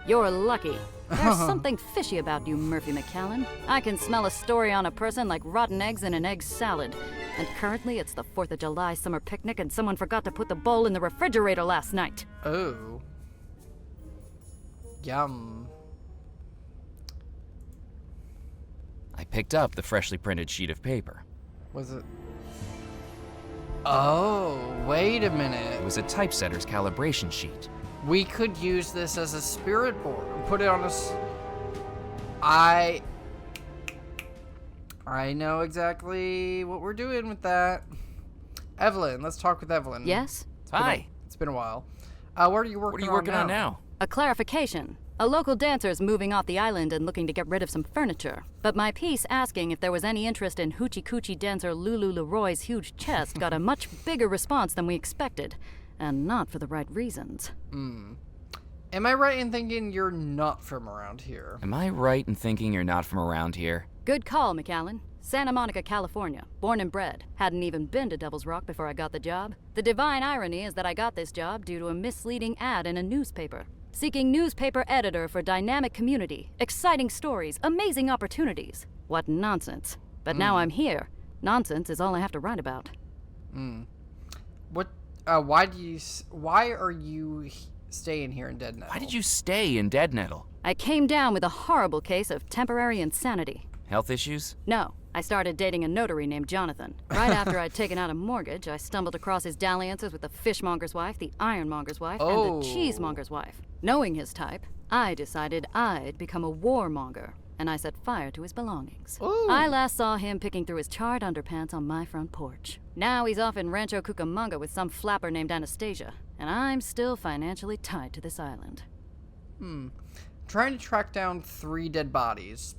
You're lucky. There's something fishy about you, Murphy McAllen. I can smell a story on a person like rotten eggs in an egg salad. And currently it's the 4th of July summer picnic and someone forgot to put the bowl in the refrigerator last night. Oh. Yum. I picked up the freshly printed sheet of paper. Was it? Oh, wait a It minute. was a typesetter's calibration sheet. We could use this as a spirit board and put it on us. I know exactly what we're doing with that. Evelyn, let's talk with Evelyn. Yes? Hi. It's been a while. What are you working on? What are you working on now? A clarification. A local dancer's moving off the island and looking to get rid of some furniture. But my piece asking if there was any interest in Hoochie Coochie dancer Lulu Leroy's huge chest got a much bigger response than we expected. And not for the right reasons. Am I right in thinking you're not from around here? Am I right in thinking you're not from around here? Good call, McAllen. Santa Monica, California. Born and bred. Hadn't even been to Devil's Rock before I got the job. The divine irony is that I got this job due to a misleading ad in a newspaper. Seeking newspaper editor for dynamic community, exciting stories, amazing opportunities. What nonsense. But now I'm here. Nonsense is all I have to write about. What? Why are you staying here in Dead Nettle? Why did you stay in Dead Nettle? I came down with a horrible case of temporary insanity. Health issues? No, I started dating a notary named Jonathan. Right after I'd taken out a mortgage, I stumbled across his dalliances with the fishmonger's wife, the ironmonger's wife, and the cheesemonger's wife. Knowing his type, I decided I'd become a warmonger, and I set fire to his belongings. Ooh. I last saw him picking through his charred underpants on my front porch. Now he's off in Rancho Cucamonga with some flapper named Anastasia, and I'm still financially tied to this island. Trying to track down 3 dead bodies.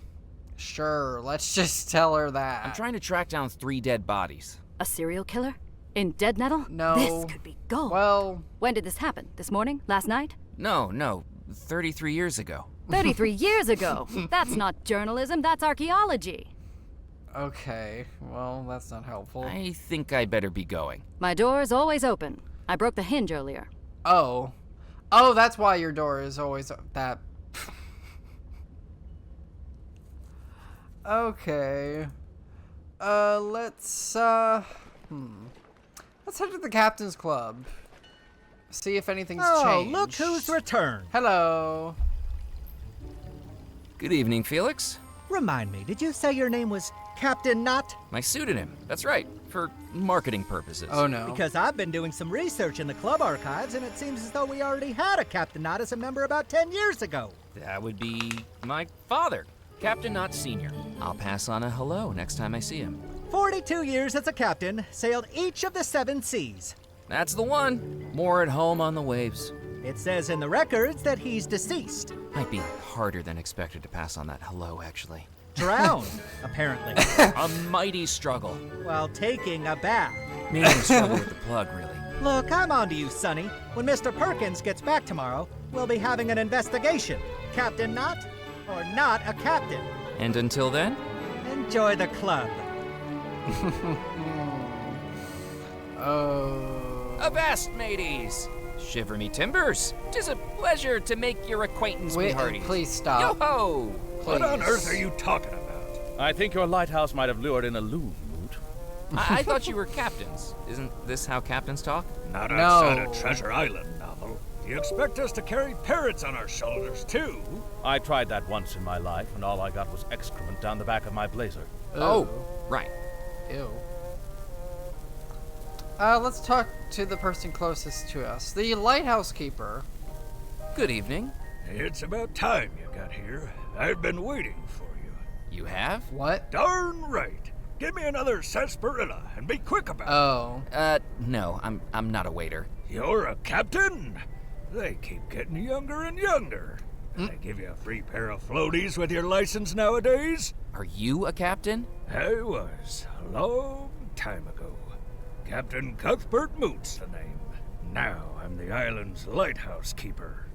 Sure, let's just tell her that. I'm trying to track down 3 dead bodies. A serial killer? In Dead Nettle? No. This could be gold. Well, When did this happen? This morning? Last night? No, 33 years ago. 33 years ago! That's not journalism, that's archaeology. okay. Well, that's not helpful. I think I better be going. My door's always open. I broke the hinge earlier. Oh, that's why your door is always that. Okay. Let's head to the captain's club. See if anything's changed. Look who's returned. Hello. Good evening, Felix. Remind me, did you say your name was Captain Knott? My pseudonym. That's right. For marketing purposes. Oh no. Because I've been doing some research in the club archives, and it seems as though we already had a Captain Knott as a member about 10 years ago. That would be my father, Captain Knott Sr. I'll pass on a hello next time I see him. 42 years as a captain, sailed each of the 7 seas. That's the one. More at home on the waves. It says in the records that he's deceased. Might be harder than expected to pass on that hello, actually. Drowned, apparently, A mighty struggle. while taking a bath. Mainly struggle with the plug, really. Look, I'm on to you, Sonny. When Mr. Perkins gets back tomorrow, we'll be having an investigation. Captain Knott, or not a captain. And until then, Enjoy the club. avast, mateys! Shiver me timbers! 'Tis a pleasure to make your acquaintance, me Wait, hearties. please stop. Yo-ho! What on Please. earth are you talking about? I think your lighthouse might have lured in a loon, Moot. I thought you were captains. Isn't this how captains talk? Not No. outside of Treasure Island, novel. Do you expect us to carry parrots on our shoulders, too? I tried that once in my life, and all I got was excrement down the back of my blazer. Oh, Right. Ew. Let's talk to the person closest to us, the lighthouse keeper. Good evening. It's about time you got here. I've been waiting for you. You have? What? Darn right. Give me another sarsaparilla and be quick about it. Oh. No, I'm not a waiter. You're a captain? They keep getting younger and younger. They give you a free pair of floaties with your license nowadays? Are you a captain? I was, a long time ago. Captain Cuthbert Moot's the name. Now I'm the island's lighthouse keeper.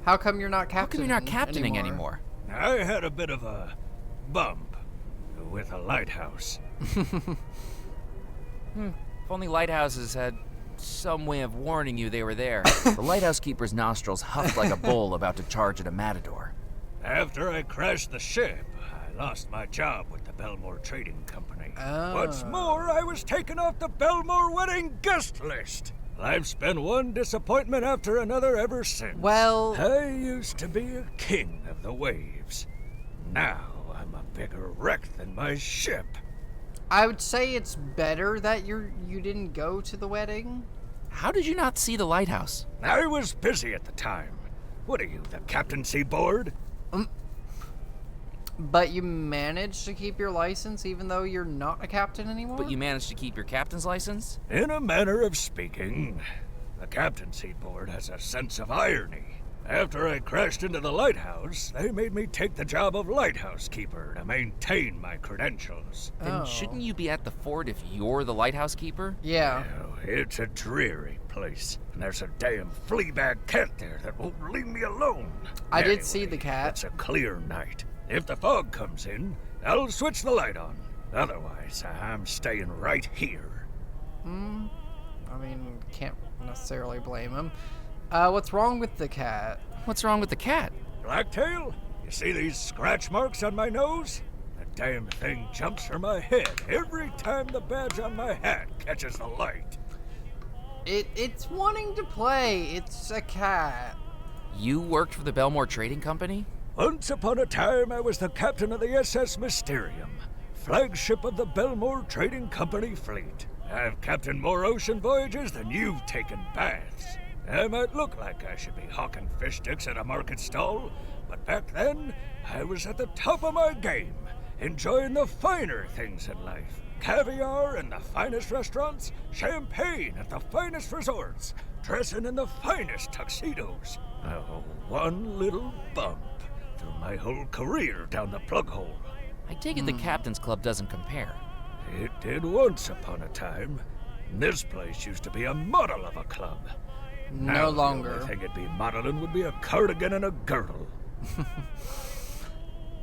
How come you're not captaining? How come you're not captaining anymore? I had a bit of a bump with a lighthouse. If only lighthouses had some way of warning you they were there. The lighthouse keeper's nostrils huffed like a bull about to charge at a matador. After I crashed the ship, I lost my job with the Bellemore Trading Company. What's more, I was taken off the Bellemore wedding guest list. I've spent one disappointment after another ever since. Well, I used to be a king of the waves. Now I'm a bigger wreck than my ship. I would say it's better that you didn't go to the wedding. How did you not see the lighthouse? I was busy at the time. What are you, the captaincy board? But you managed to keep your license even though you're not a captain anymore? But you managed to keep your captain's license? In a manner of speaking, the captaincy board has a sense of irony. After I crashed into the lighthouse, they made me take the job of lighthouse keeper to maintain my credentials. Then shouldn't you be at the fort if you're the lighthouse keeper? Yeah. Well, it's a dreary place, and there's a damn fleabag cat there that won't leave me alone. I did see the cat. It's a clear night. If the fog comes in, I'll switch the light on. Otherwise, I'm staying right here. I mean, can't necessarily blame him. What's wrong with the cat? What's wrong with the cat? Blacktail, you see these scratch marks on my nose? The damn thing jumps for my head every time the badge on my hat catches the light. It's wanting to play. It's a cat. You worked for the Bellemore Trading Company? Once upon a time, I was the captain of the SS Mysterium, flagship of the Bellemore Trading Company fleet. I've captained more ocean voyages than you've taken baths. I might look like I should be hawking fish sticks at a market stall, but back then, I was at the top of my game, enjoying the finer things in life. Caviar in the finest restaurants, champagne at the finest resorts, dressing in the finest tuxedos. Oh, one little bump through my whole career down the plug hole. I take it the Captain's Club doesn't compare. It did once upon a time. This place used to be a model of a club. No longer. The only thing it'd be modeling would be a cardigan and a girdle.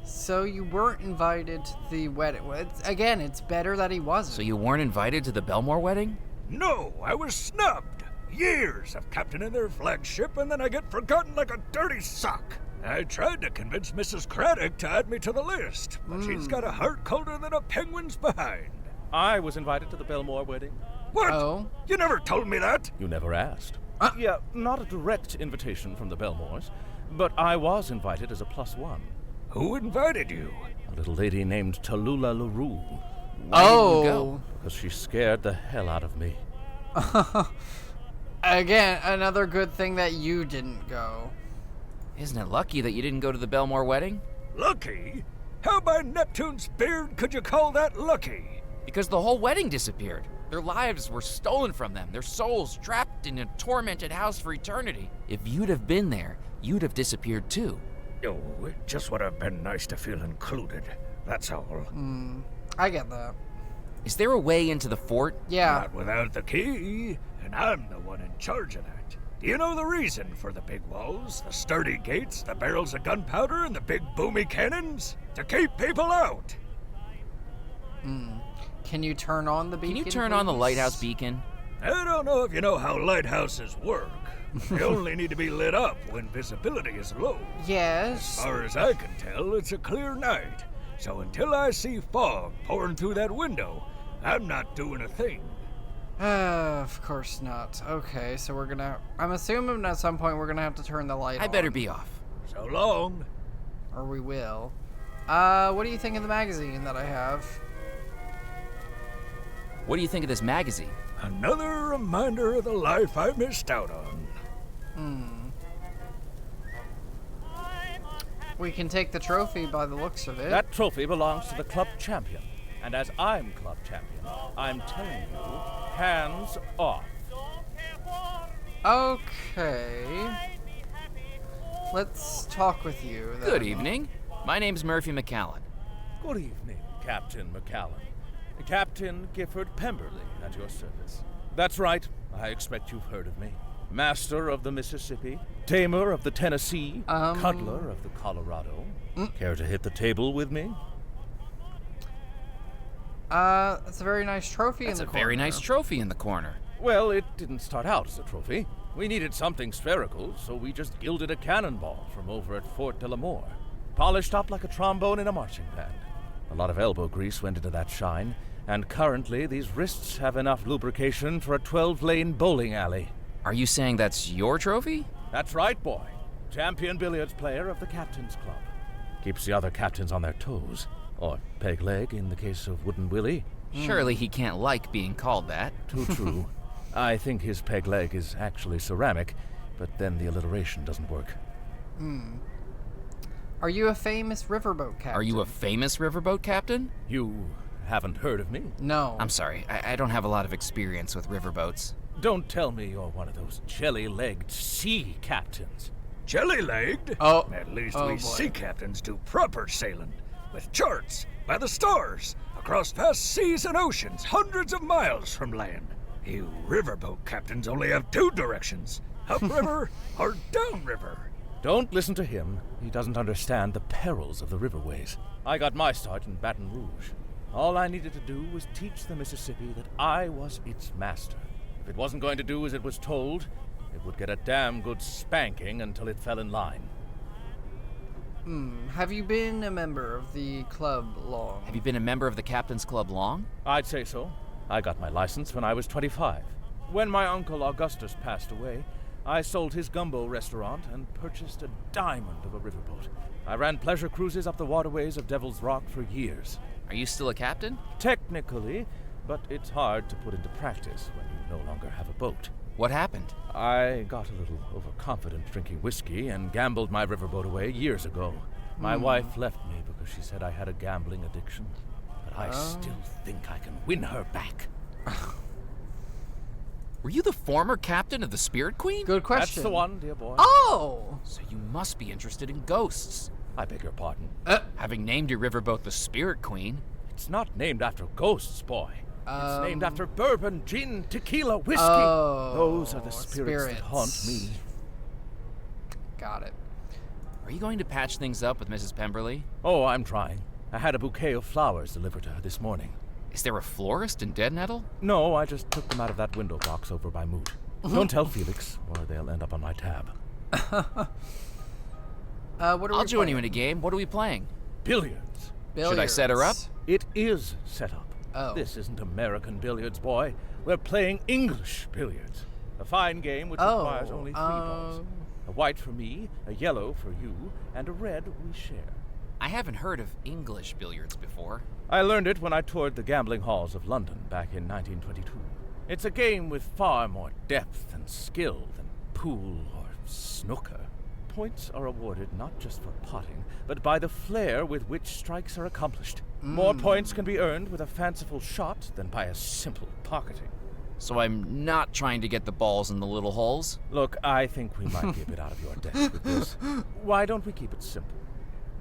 So you weren't invited to the wedding. Again, it's better that he wasn't. So you weren't invited to the Bellemore wedding? No, I was snubbed. Years of captaining their flagship, and then I get forgotten like a dirty sock. I tried to convince Mrs. Craddock to add me to the list, but she's got a heart colder than a penguin's behind. I was invited to the Bellemore wedding. What? Oh? You never told me that. You never asked. Yeah, not a direct invitation from the Bellemores, but I was invited as a +1. Who invited you? A little lady named Tallulah LaRue. Why didn't you go? Because she scared the hell out of me. Again, another good thing that you didn't go. Isn't it lucky that you didn't go to the Bellemore wedding? Lucky? How by Neptune's beard could you call that lucky? Because the whole wedding disappeared. Their lives were stolen from them, their souls trapped in a tormented house for eternity. If you'd have been there, you'd have disappeared too. Oh, it just would have been nice to feel included. That's all. I get that. Is there a way into the fort? Yeah. Not without the key, and I'm the one in charge of that. Do you know the reason for the big walls, the sturdy gates, the barrels of gunpowder, and the big boomy cannons? To keep people out. Can you turn on the beacon? Can you turn on the please? lighthouse beacon? I don't know if you know how lighthouses work. They only need to be lit up when visibility is low. Yes. As far as I can tell, it's a clear night. So until I see fog pouring through that window, I'm not doing a thing. Of course not. Okay, so we're gonna... I'm assuming at some point we're gonna have to turn the light on. I better be off. So long. Or we will. What do you think of the magazine that I have? What do you think of this magazine? Another reminder of the life I missed out on. We can take the trophy by the looks of it. That trophy belongs to the club champion. And as I'm club champion, I'm telling you, hands off. Okay. Let's talk with you then. Good evening. My name's Murphy McCallan. Good evening, Captain McCallan. Captain Gifford Pemberley at your service. That's right. I expect you've heard of me. Master of the Mississippi, tamer of the Tennessee, cuddler of the Colorado. Care to hit the table with me? That's a very nice trophy in the corner. That's a very nice trophy in the corner. Well, it didn't start out as a trophy. We needed something spherical, so we just gilded a cannonball from over at Fort Bellemore. Polished up like a trombone in a marching band. A lot of elbow grease went into that shine, and currently these wrists have enough lubrication for a 12-lane bowling alley. Are you saying that's your trophy? That's right, boy. Champion billiards player of the Captain's Club. Keeps the other captains on their toes. Or peg leg in the case of Wooden Willie. Surely he can't like being called that. Too true. I think his peg leg is actually ceramic, but then the alliteration doesn't work. Are you a famous riverboat captain? Are you a famous riverboat captain? You haven't heard of me? No. I'm sorry, I don't have a lot of experience with riverboats. Don't tell me you're one of those jelly-legged sea captains. Jelly-legged? Oh. At least Oh, we boy. sea captains do proper sailing. With charts, by the stars, across vast seas and oceans, hundreds of miles from land. You riverboat captains only have two directions, upriver or downriver. Don't listen to him. He doesn't understand the perils of the riverways. I got my start in Baton Rouge. All I needed to do was teach the Mississippi that I was its master. If it wasn't going to do as it was told, it would get a damn good spanking until it fell in line. Have you been a member of the club long? Have you been a member of the Captain's Club long? I'd say so. I got my license when I was 25. When my uncle Augustus passed away, I sold his gumbo restaurant and purchased a diamond of a riverboat. I ran pleasure cruises up the waterways of Devil's Rock for years. Are you still a captain? Technically, but it's hard to put into practice when you no longer have a boat. What happened? I got a little overconfident drinking whiskey and gambled my riverboat away years ago. My wife left me because she said I had a gambling addiction. But I still think I can win her back. Were you the former captain of the Spirit Queen? Good question. That's the one, dear boy. Oh! So you must be interested in ghosts. I beg your pardon. Having named your riverboat the Spirit Queen. It's not named after ghosts, boy. It's named after bourbon, gin, tequila, whiskey. Oh, those are the spirits that haunt me. Got it. Are you going to patch things up with Mrs. Pemberley? Oh, I'm trying. I had a bouquet of flowers delivered to her this morning. Is there a florist in Dead Nettle? No, I just took them out of that window box over by Moot. Don't tell Felix, or they'll end up on my tab. I'll join you in a game. What are we playing? Billiards. Should I set her up? It is set up. Oh. This isn't American billiards, boy. We're playing English billiards. A fine game which requires only 3 balls. A white for me, a yellow for you, and a red we share. I haven't heard of English billiards before. I learned it when I toured the gambling halls of London back in 1922. It's a game with far more depth and skill than pool or snooker. Points are awarded not just for potting, but by the flair with which strikes are accomplished. More points can be earned with a fanciful shot than by a simple pocketing. So I'm not trying to get the balls in the little holes? Look, I think we might be a bit out of your depth with this. Why don't we keep it simple?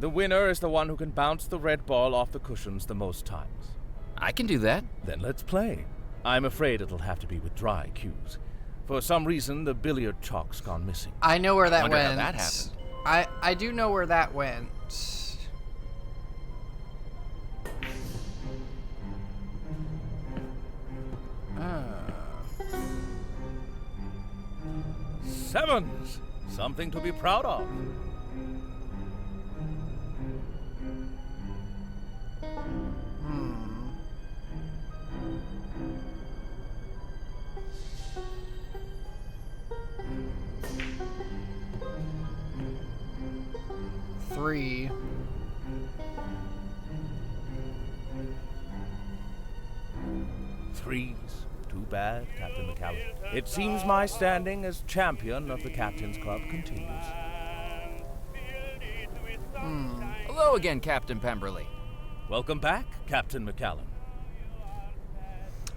The winner is the one who can bounce the red ball off the cushions the most times. I can do that. Then let's play. I'm afraid it'll have to be with dry cues. For some reason, the billiard chalk's gone missing. I know where that wonder went. how that happened. I do know where that went. Sevens! Something to be proud of. Threes. Too bad, Captain McCallum. It seems my standing as champion of the Captain's Club continues. Hello again, Captain Pemberley. Welcome back, Captain McCallum.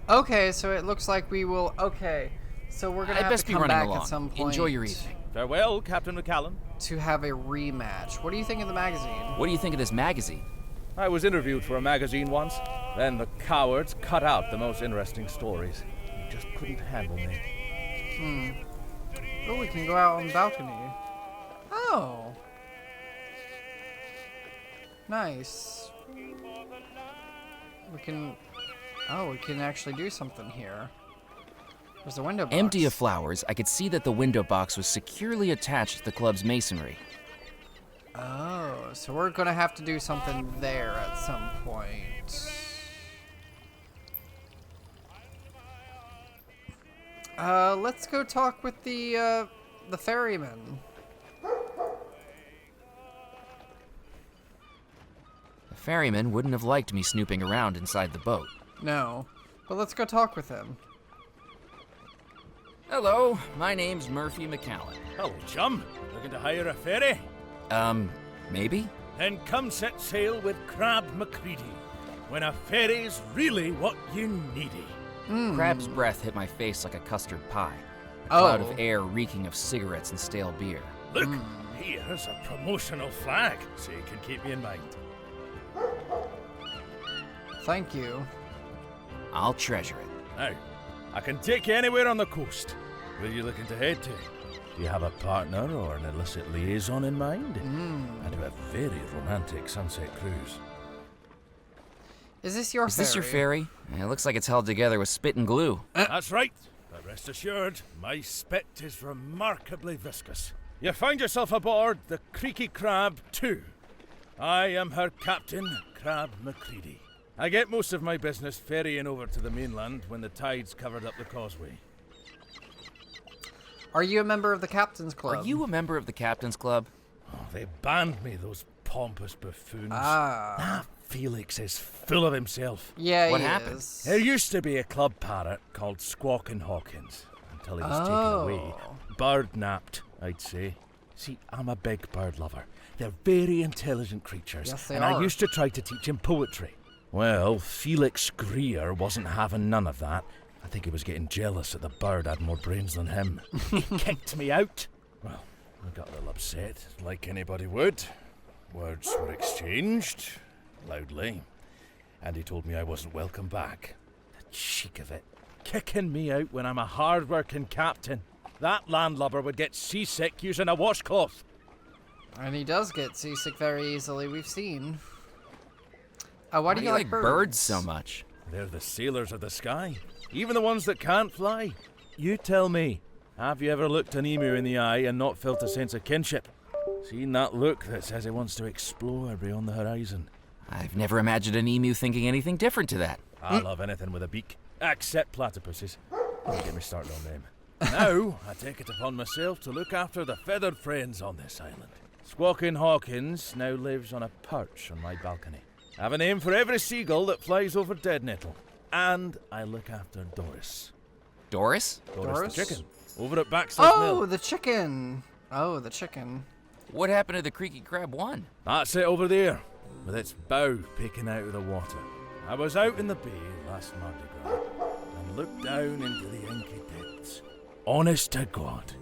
Okay, so it looks like we will... Okay, so we're going to have to come back at some point. Enjoy your evening. Farewell, Captain McCallum. To have a rematch. What do you think of the magazine? What do you think of this magazine? I was interviewed for a magazine once. Then the cowards cut out the most interesting stories. They just couldn't handle me. Oh, we can go out on the balcony. Oh. Nice. We can... Oh, we can actually do something here. There's a window box. Empty of flowers, I could see that the window box was securely attached to the club's masonry. Oh, so we're gonna have to do something there at some point. Let's go talk with the ferryman. The ferryman wouldn't have liked me snooping around inside the boat. No, but let's go talk with him. Hello, my name's Murphy McCallum. Hello, chum. Looking to hire a ferry? Maybe? Then come set sail with Crab McCready, when a ferry's really what you needy. Crab's breath hit my face like a custard pie. A cloud of air reeking of cigarettes and stale beer. Look, here's a promotional flag, so you can keep me in mind. Thank you. I'll treasure it. Now, I can take you anywhere on the coast. Where are you looking to head to? Do you have a partner or an illicit liaison in mind? I do a very romantic sunset cruise. Is this your ferry? Is this your ferry? It looks like it's held together with spit and glue. That's right. But rest assured, my spit is remarkably viscous. You find yourself aboard the Creaky Crab 2. I am her captain, Crab McCready. I get most of my business ferrying over to the mainland when the tide's covered up the causeway. Are you a member of the Captain's Club? Are you a member of the Captain's Club? Oh, they banned me, those pompous buffoons. Ah. Felix is full of himself. Yeah, what he happened? is. There used to be a club parrot called Squawkin' Hawkins until he was taken away. Bird napped, I'd say. See, I'm a big bird lover. They're very intelligent creatures. Yes, they and are. I used to try to teach him poetry. Well, Felix Greer wasn't having none of that. I think he was getting jealous that the bird had more brains than him. He kicked me out. Well, I got a little upset, like anybody would. Words were exchanged, loudly, and he told me I wasn't welcome back. The cheek of it. Kicking me out when I'm a hard-working captain. That landlubber would get seasick using a washcloth. And he does get seasick very easily, we've seen. Why do you like birds so much? They're the sailors of the sky. Even the ones that can't fly. You tell me, have you ever looked an emu in the eye and not felt a sense of kinship? Seen that look that says it wants to explore beyond the horizon? I've never imagined an emu thinking anything different to that. I love anything with a beak, except platypuses. Don't get me started on them. Now, I take it upon myself to look after the feathered friends on this island. Squawkin' Hawkins now lives on a perch on my balcony. I have a name for every seagull that flies over Dead Nettle. And I look after Doris. Doris? Doris the chicken. Over at Baxter's Mill. Oh, the chicken. Oh, the chicken. What happened to the Creaky Crab 1? That's it over there, with its bow peeking out of the water. I was out in the bay last Mardi Gras and looked down into the inky depths. Honest to God,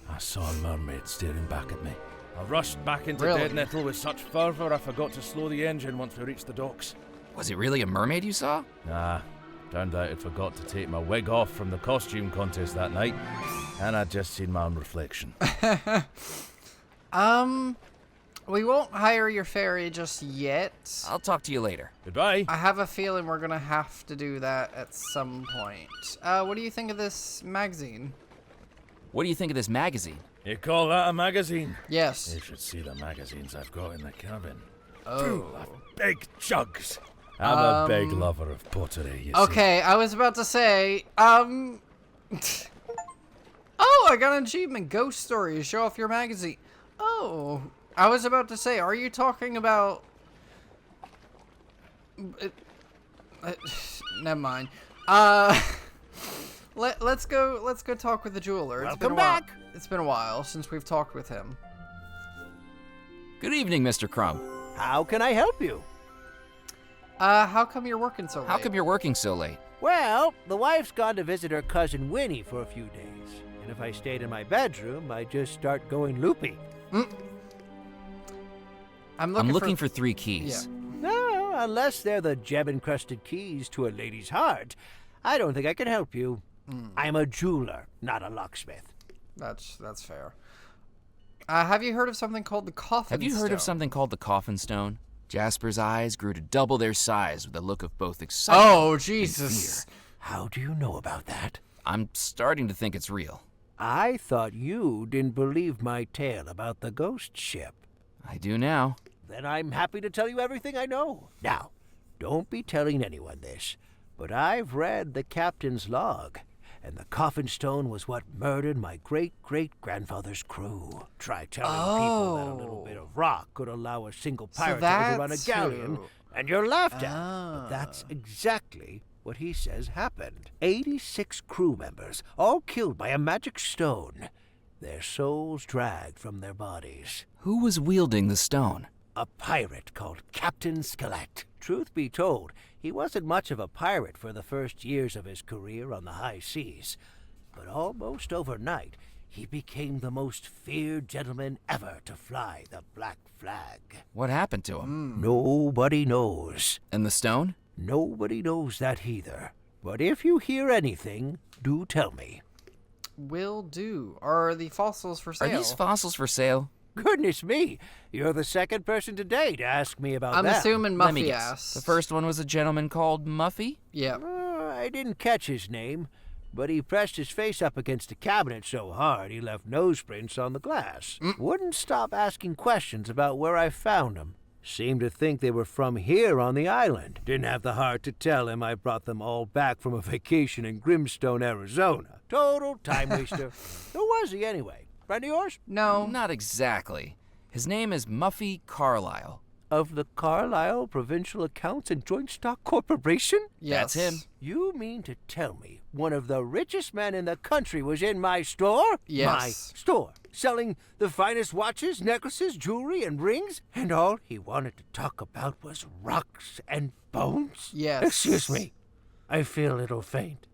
I saw a mermaid staring back at me. I rushed back into Dead Nettle with such fervour I forgot to slow the engine once we reached the docks. Was it really a mermaid you saw? Nah, turned out I'd forgot to take my wig off from the costume contest that night, and I'd just seen my own reflection. We won't hire your ferry just yet. I'll talk to you later. Goodbye. I have a feeling we're gonna have to do that at some point. What do you think of this magazine? What do you think of this magazine? You call that a magazine? Yes. You should see the magazines I've got in the cabin. Oh. Full of big jugs. I'm a big lover of pottery, you see. Okay, I was about to say, oh, I got an achievement. Ghost Stories. Show off your magazine. Oh, I was about to say, are you talking about... Never mind. Let's go talk with the jeweler. Welcome back. It's been a while since we've talked with him. Good evening, Mr. Crumb. How can I help you? How come you're working so late? How come you're working so late? Well, the wife's gone to visit her cousin Winnie for a few days. And if I stayed in my bedroom, I'd just start going loopy. I'm looking for 3 keys. Yeah. No, unless they're the gem-encrusted keys to a lady's heart, I don't think I can help you. I'm a jeweler, not a locksmith. That's fair. Have you heard of something called the coffin stone? Have you heard of something called the coffin stone? Jasper's eyes grew to double their size with a look of both excitement and Jesus. fear. How do you know about that? I'm starting to think it's real. I thought you didn't believe my tale about the ghost ship. I do now. Then I'm happy to tell you everything I know. Now, don't be telling anyone this, but I've read the captain's log, and the coffin stone was what murdered my great-great-grandfather's crew. Try telling people that a little bit of rock could allow a single pirate to overrun a galleon, and you're laughed at. But that's exactly what he says happened. 86 crew members, all killed by a magic stone. Their souls dragged from their bodies. Who was wielding the stone? A pirate called Captain Skelet. Truth be told, he wasn't much of a pirate for the first years of his career on the high seas. But almost overnight, he became the most feared gentleman ever to fly the black flag. What happened to him? Nobody knows. And the stone? Nobody knows that either. But if you hear anything, do tell me. Will do. Are the fossils for sale? Are these fossils for sale? Goodness me, you're the second person today to ask me about I'm that. assuming Murphey asked. The first one was a gentleman called Murphey? Yeah. I didn't catch his name, but he pressed his face up against the cabinet so hard he left nose prints on the glass. Wouldn't stop asking questions about where I found them. Seemed to think they were from here on the island. Didn't have the heart to tell him I brought them all back from a vacation in Grimstone, Arizona. Total time waster. Who was he anyway? Friend of yours? No. Not exactly. His name is Murphey Carlyle. Of the Carlisle Provincial Accounts and Joint Stock Corporation? Yes. That's him. You mean to tell me one of the richest men in the country was in my store? Yes. My store. Selling the finest watches, necklaces, jewelry, and rings? And all he wanted to talk about was rocks and bones? Yes. Excuse me. I feel a little faint.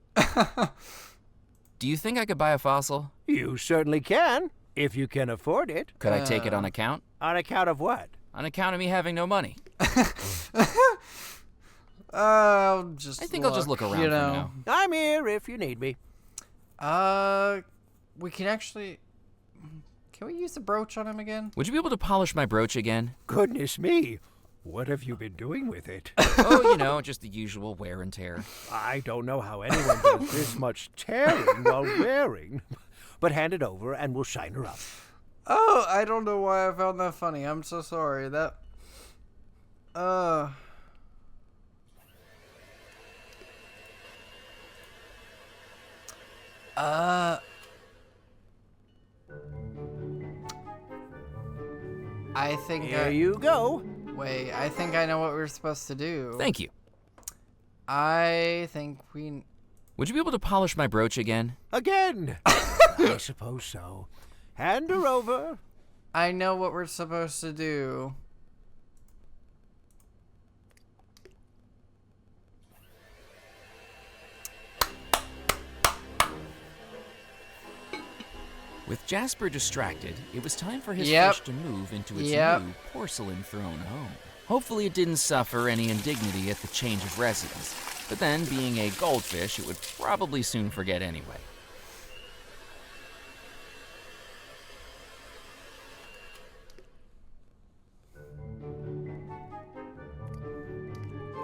Do you think I could buy a fossil? You certainly can, if you can afford it. Could I take it on account? On account of what? On account of me having no money. I'll I think I'll just look around for now. I'm here if you need me. We can actually... Can we use the brooch on him again? Would you be able to polish my brooch again? Goodness me. What have you been doing with it? Oh, just the usual wear and tear. I don't know how anyone does this much tearing while wearing. But hand it over and we'll shine her up. Oh, I don't know why I found that funny. I'm so sorry. I think... Here you go. Wait, I think I know what we're supposed to do. Thank you. I think we... Would you be able to polish my brooch again? Again? I suppose so. Hand her over. I know what we're supposed to do. With Jasper distracted, it was time for his Yep. fish to move into its Yep. new porcelain-throne home. Hopefully it didn't suffer any indignity at the change of residence, but then, being a goldfish, it would probably soon forget anyway.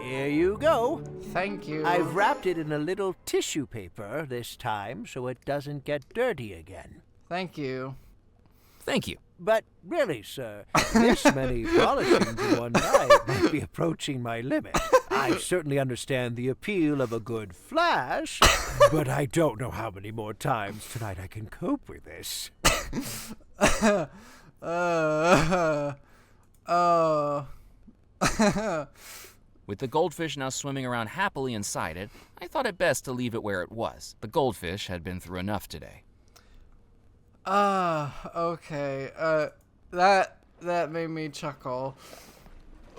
Here you go. Thank you. I've wrapped it in a little tissue paper this time so it doesn't get dirty again. Thank you. Thank you. But really, sir, this many polishings in one night might be approaching my limit. I certainly understand the appeal of a good flash, but I don't know how many more times tonight I can cope with this. With the goldfish now swimming around happily inside it, I thought it best to leave it where it was. The goldfish had been through enough today. Okay. That made me chuckle.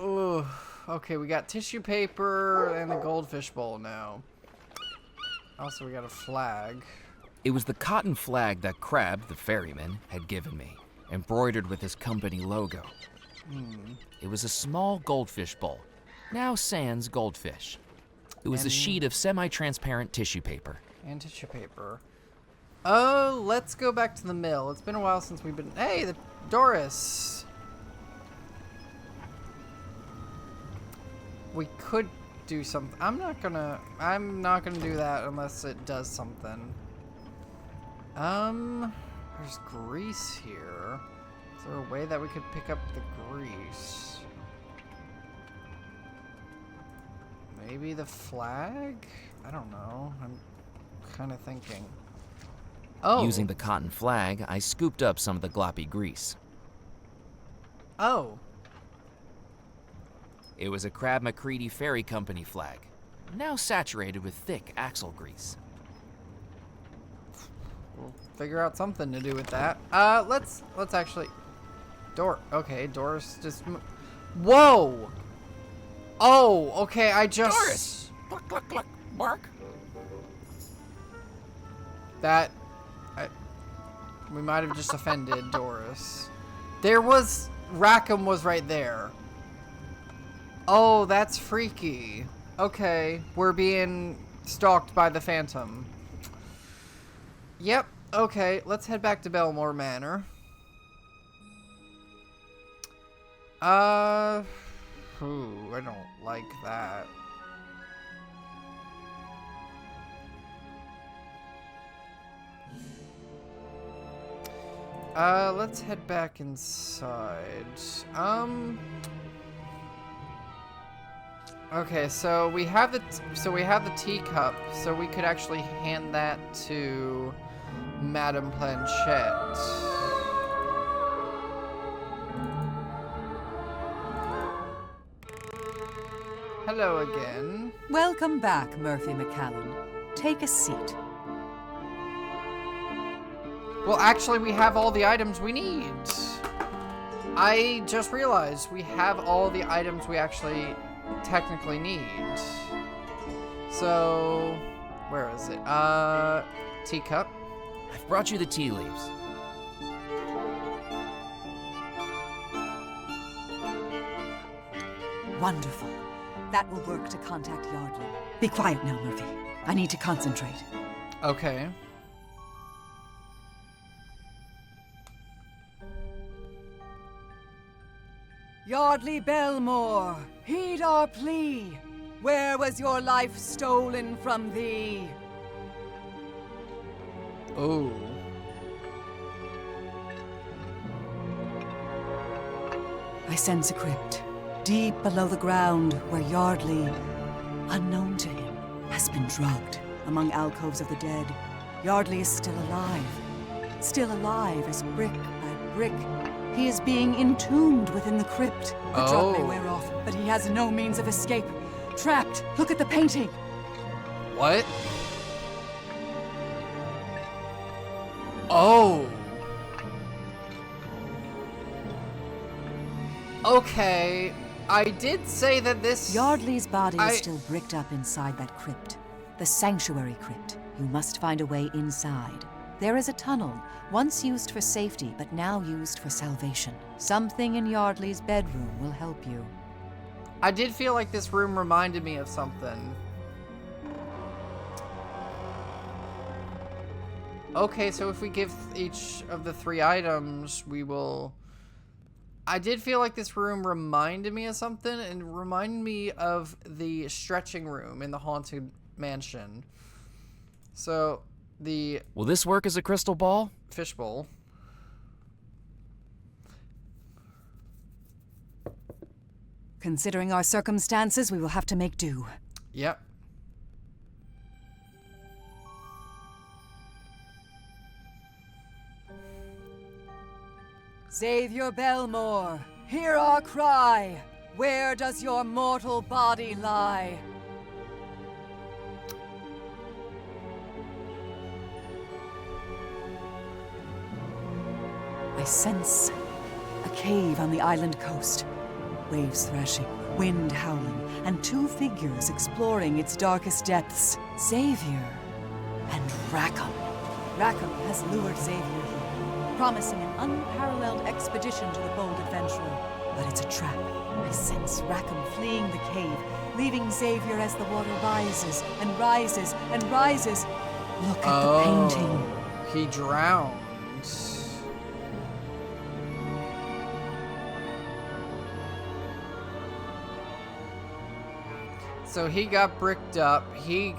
Ooh. Okay, we got tissue paper and the goldfish bowl now. Also, we got a flag. It was the cotton flag that Crab, the ferryman, had given me, embroidered with his company logo. It was a small goldfish bowl, now sans goldfish. It was a sheet of semi-transparent tissue paper. And tissue paper. Oh, let's go back to the mill. It's been a while since we've been... Hey, the Doris! We could do something. I'm not gonna do that unless it does something. There's grease here. Is there a way that we could pick up the grease? Maybe the flag? I don't know. I'm kind of thinking. Oh. Using the cotton flag, I scooped up some of the gloppy grease. Oh. It was a Crab McCready Ferry Company flag, now saturated with thick axle grease. We'll figure out something to do with that. Let's actually... Okay, Doris just... Whoa! Oh, okay, I just... Doris! Cluck, cluck, cluck, bark. We might have just offended Doris. Rackham was right there. Oh, that's freaky. Okay, we're being stalked by the Phantom. Yep, okay, let's head back to Bellemore Manor. I don't like that. Let's head back inside. Okay, so we have the teacup, so we could actually hand that to Madame Planchette. Hello again. Welcome back, Murphy McCallum. Take a seat. Well, actually, we have all the items we need. I just realized we have all the items we actually technically need. So, where is it? Teacup. I've brought you the tea leaves. Wonderful. That will work to contact Yardley. Be quiet now, Murphy. I need to concentrate. Okay. Yardley Bellemore, heed our plea. Where was your life stolen from thee? Oh. I sense a crypt, deep below the ground, where Yardley, unknown to him, has been drugged. Among alcoves of the dead, Yardley is still alive as brick by brick. He is being entombed within the crypt. The drug may wear off, but he has no means of escape. Trapped. Look at the painting. What? Oh. Okay. I did say that this... Yardley's body is still bricked up inside that crypt. The sanctuary crypt. You must find a way inside. There is a tunnel, once used for safety, but now used for salvation. Something in Yardley's bedroom will help you. I did feel like this room reminded me of something. Okay, so if we give each of the 3 items, we will... I did feel like this room reminded me of something, and reminded me of the stretching room in the Haunted Mansion. So... Will this work as a crystal ball? Fishbowl. Considering our circumstances, we will have to make do. Yep. Savior Bellemore, hear our cry. where does your mortal body lie? I sense a cave on the island coast. Waves thrashing, wind howling, and two figures exploring its darkest depths. Xavier and Rackham. Rackham has lured Xavier here, promising an unparalleled expedition to the bold adventurer. But it's a trap. I sense Rackham fleeing the cave, leaving Xavier as the water rises and rises and rises. Look at the painting. He drowns. So he got bricked up, he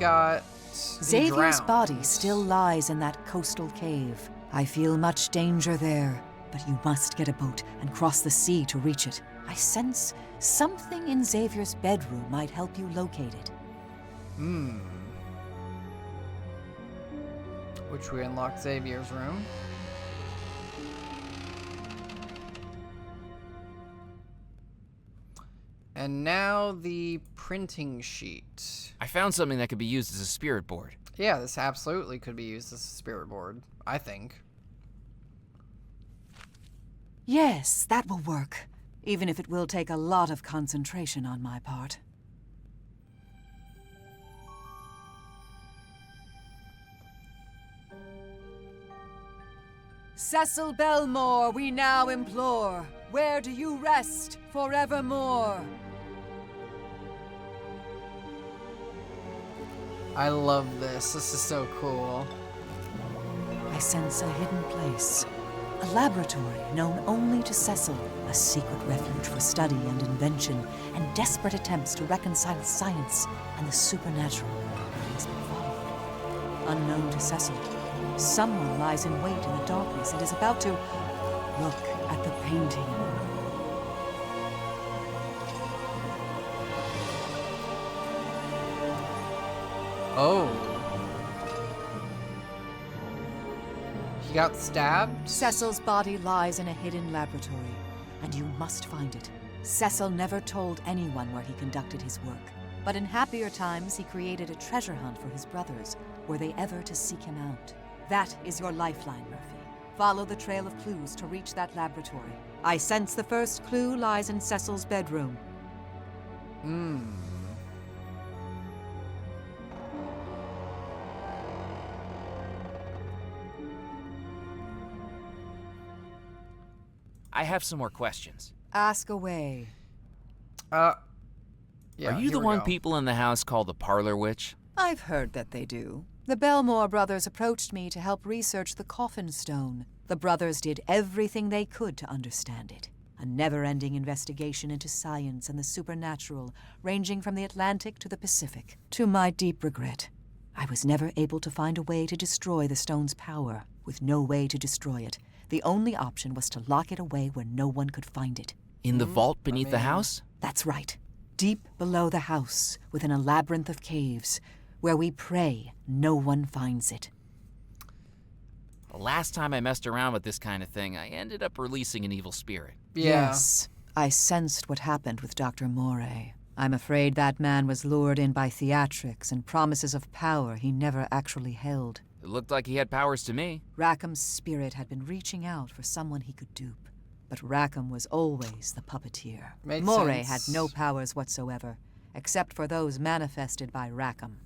Xavier's drowned. body still lies in that coastal cave. I feel much danger there, but you must get a boat and cross the sea to reach it. I sense something in Xavier's bedroom might help you locate it. Which we unlocked Xavier's room. And now the printing sheet. I found something that could be used as a spirit board. Yeah, this absolutely could be used as a spirit board, I think. Yes, that will work, even if it will take a lot of concentration on my part. Cecil Bellemore, we now implore, where do you rest forevermore? I love this. This is so cool. I sense a hidden place. A laboratory known only to Cecil. A secret refuge for study and invention, and desperate attempts to reconcile science and the supernatural. It must be followed. Unknown to Cecil, someone lies in wait in the darkness and is about to look at the painting. Oh. He got stabbed? Cecil's body lies in a hidden laboratory, and you must find it. Cecil never told anyone where he conducted his work, but in happier times he created a treasure hunt for his brothers, were they ever to seek him out. That is your lifeline, Murphy. Follow the trail of clues to reach that laboratory. I sense the first clue lies in Cecil's bedroom. I have some more questions. Ask away. Yeah, Are you here the we one go. people in the house call the parlor witch? I've heard that they do. The Bellemore brothers approached me to help research the coffin stone. The brothers did everything they could to understand it. A never-ending investigation into science and the supernatural, ranging from the Atlantic to the Pacific. To my deep regret, I was never able to find a way to destroy the stone's power. With no way to destroy it, the only option was to lock it away where no one could find it. In the vault beneath the house? That's right. Deep below the house, within a labyrinth of caves, where we pray no one finds it. The last time I messed around with this kind of thing, I ended up releasing an evil spirit. Yeah. Yes, I sensed what happened with Dr. Moray. I'm afraid that man was lured in by theatrics and promises of power he never actually held. It looked like he had powers to me. Rackham's spirit had been reaching out for someone he could dupe. But Rackham was always the puppeteer. Made Moray sense. had no powers whatsoever, except for those manifested by Rackham.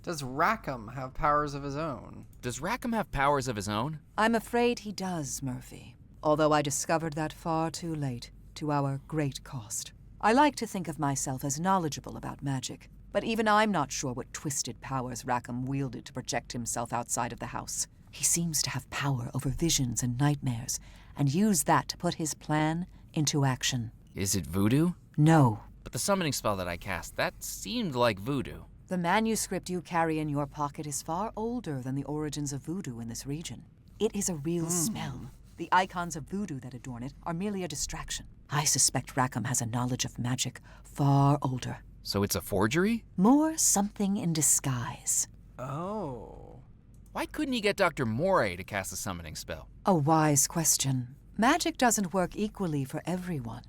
Does Rackham have powers of his own? Does Rackham have powers of his own? I'm afraid he does, Murphy. Although I discovered that far too late, to our great cost. I like to think of myself as knowledgeable about magic, but even I'm not sure what twisted powers Rackham wielded to project himself outside of the house. He seems to have power over visions and nightmares, and used that to put his plan into action. Is it voodoo? No. But the summoning spell that I cast, that seemed like voodoo. The manuscript you carry in your pocket is far older than the origins of voodoo in this region. It is a real spell. The icons of voodoo that adorn it are merely a distraction. I suspect Rackham has a knowledge of magic far older. So it's a forgery? More something in disguise. Oh. Why couldn't he get Dr. Moray to cast a summoning spell? A wise question. Magic doesn't work equally for everyone.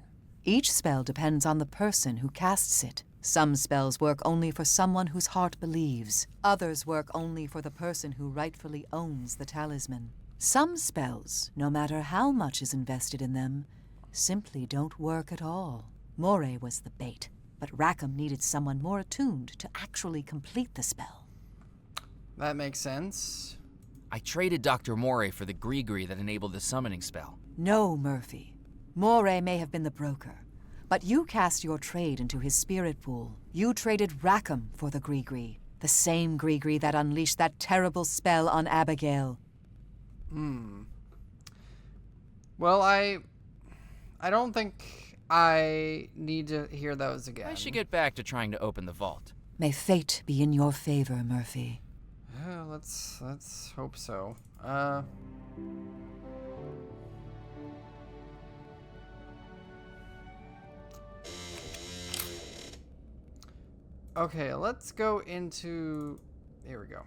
Each spell depends on the person who casts it. Some spells work only for someone whose heart believes. Others work only for the person who rightfully owns the talisman. Some spells, no matter how much is invested in them, simply don't work at all. Moray was the bait, but Rackham needed someone more attuned to actually complete the spell. That makes sense. I traded Dr. Moray for the Gree that enabled the summoning spell. No, Murphy. Moray may have been the broker, but you cast your trade into his spirit pool. You traded Rackham for the Gree, the same Gree that unleashed that terrible spell on Abigail. Well, I don't think I need to hear those again. I should get back to trying to open the vault. May fate be in your favor, Murphy. Let's hope so. Okay, let's go into... Here we go.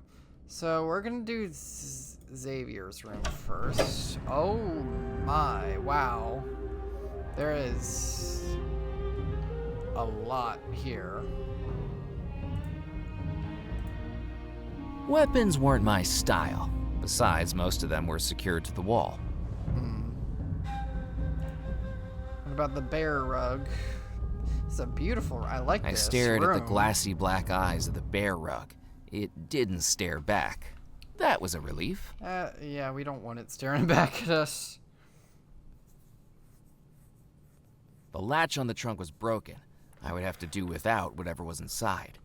So we're gonna do Xavier's room first. Oh my, wow. There is a lot here. Weapons weren't my style. Besides, most of them were secured to the wall. What about the bear rug? It's a beautiful... I like this I stared room. at the glassy black eyes of the bear rug. It didn't stare back. That was a relief. Yeah, we don't want it staring back at us. The latch on the trunk was broken. I would have to do without whatever was inside.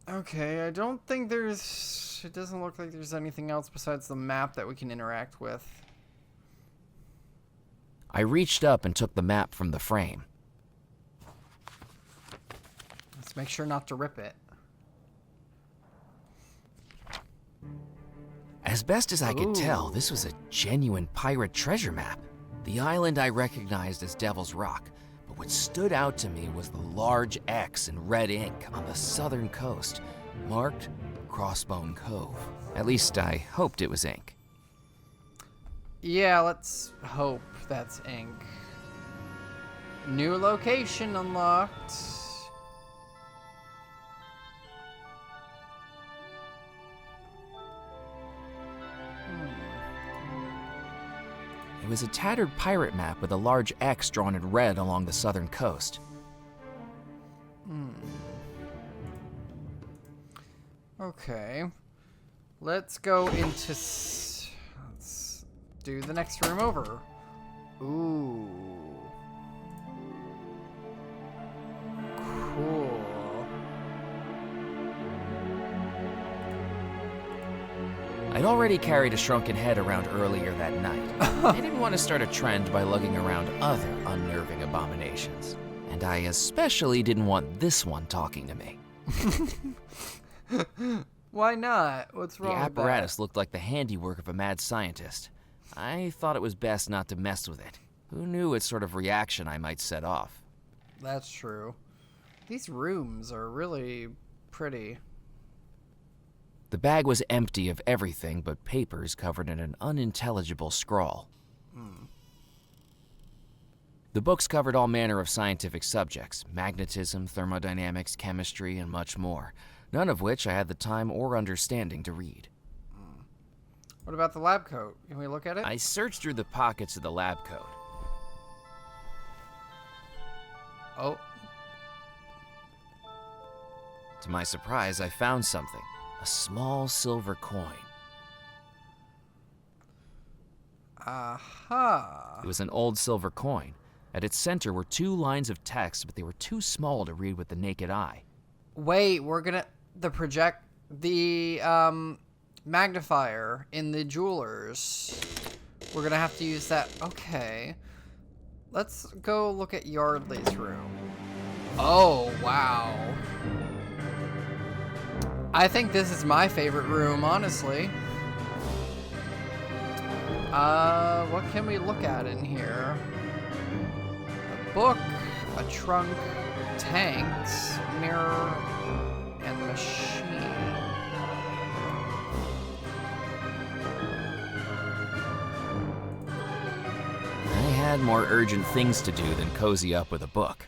Okay, I don't think there's... It doesn't look like there's anything else besides the map that we can interact with. I reached up and took the map from the frame. Let's make sure not to rip it. As best as I could tell, this was a genuine pirate treasure map. The island I recognized as Devil's Rock, but what stood out to me was the large X in red ink on the southern coast, marked Crossbone Cove. At least I hoped it was ink. Yeah, let's hope that's ink. New location unlocked. It was a tattered pirate map with a large X drawn in red along the southern coast. Okay. Let's go into... Let's do the next room over. Ooh. Cool. I'd already carried a shrunken head around earlier that night. I didn't want to start a trend by lugging around other unnerving abominations. And I especially didn't want this one talking to me. Why not? What's wrong The with that? apparatus looked like the handiwork of a mad scientist. I thought it was best not to mess with it. Who knew what sort of reaction I might set off? That's true. These rooms are really pretty. The bag was empty of everything but papers covered in an unintelligible scrawl. The books covered all manner of scientific subjects, magnetism, thermodynamics, chemistry, and much more, none of which I had the time or understanding to read. What about the lab coat? Can we look at it? I searched through the pockets of the lab coat. Oh. To my surprise, I found something. A small silver coin. Aha. It was an old silver coin. At its center were 2 lines of text, but they were too small to read with the naked eye. Wait, we're gonna... The magnifier in the jewelers. We're gonna have to use that. Okay. Let's go look at Yardley's room. Oh, wow. I think this is my favorite room, honestly. What can we look at in here? A book, a trunk, tanks, mirror, and machine. had more urgent things to do than cozy up with a book.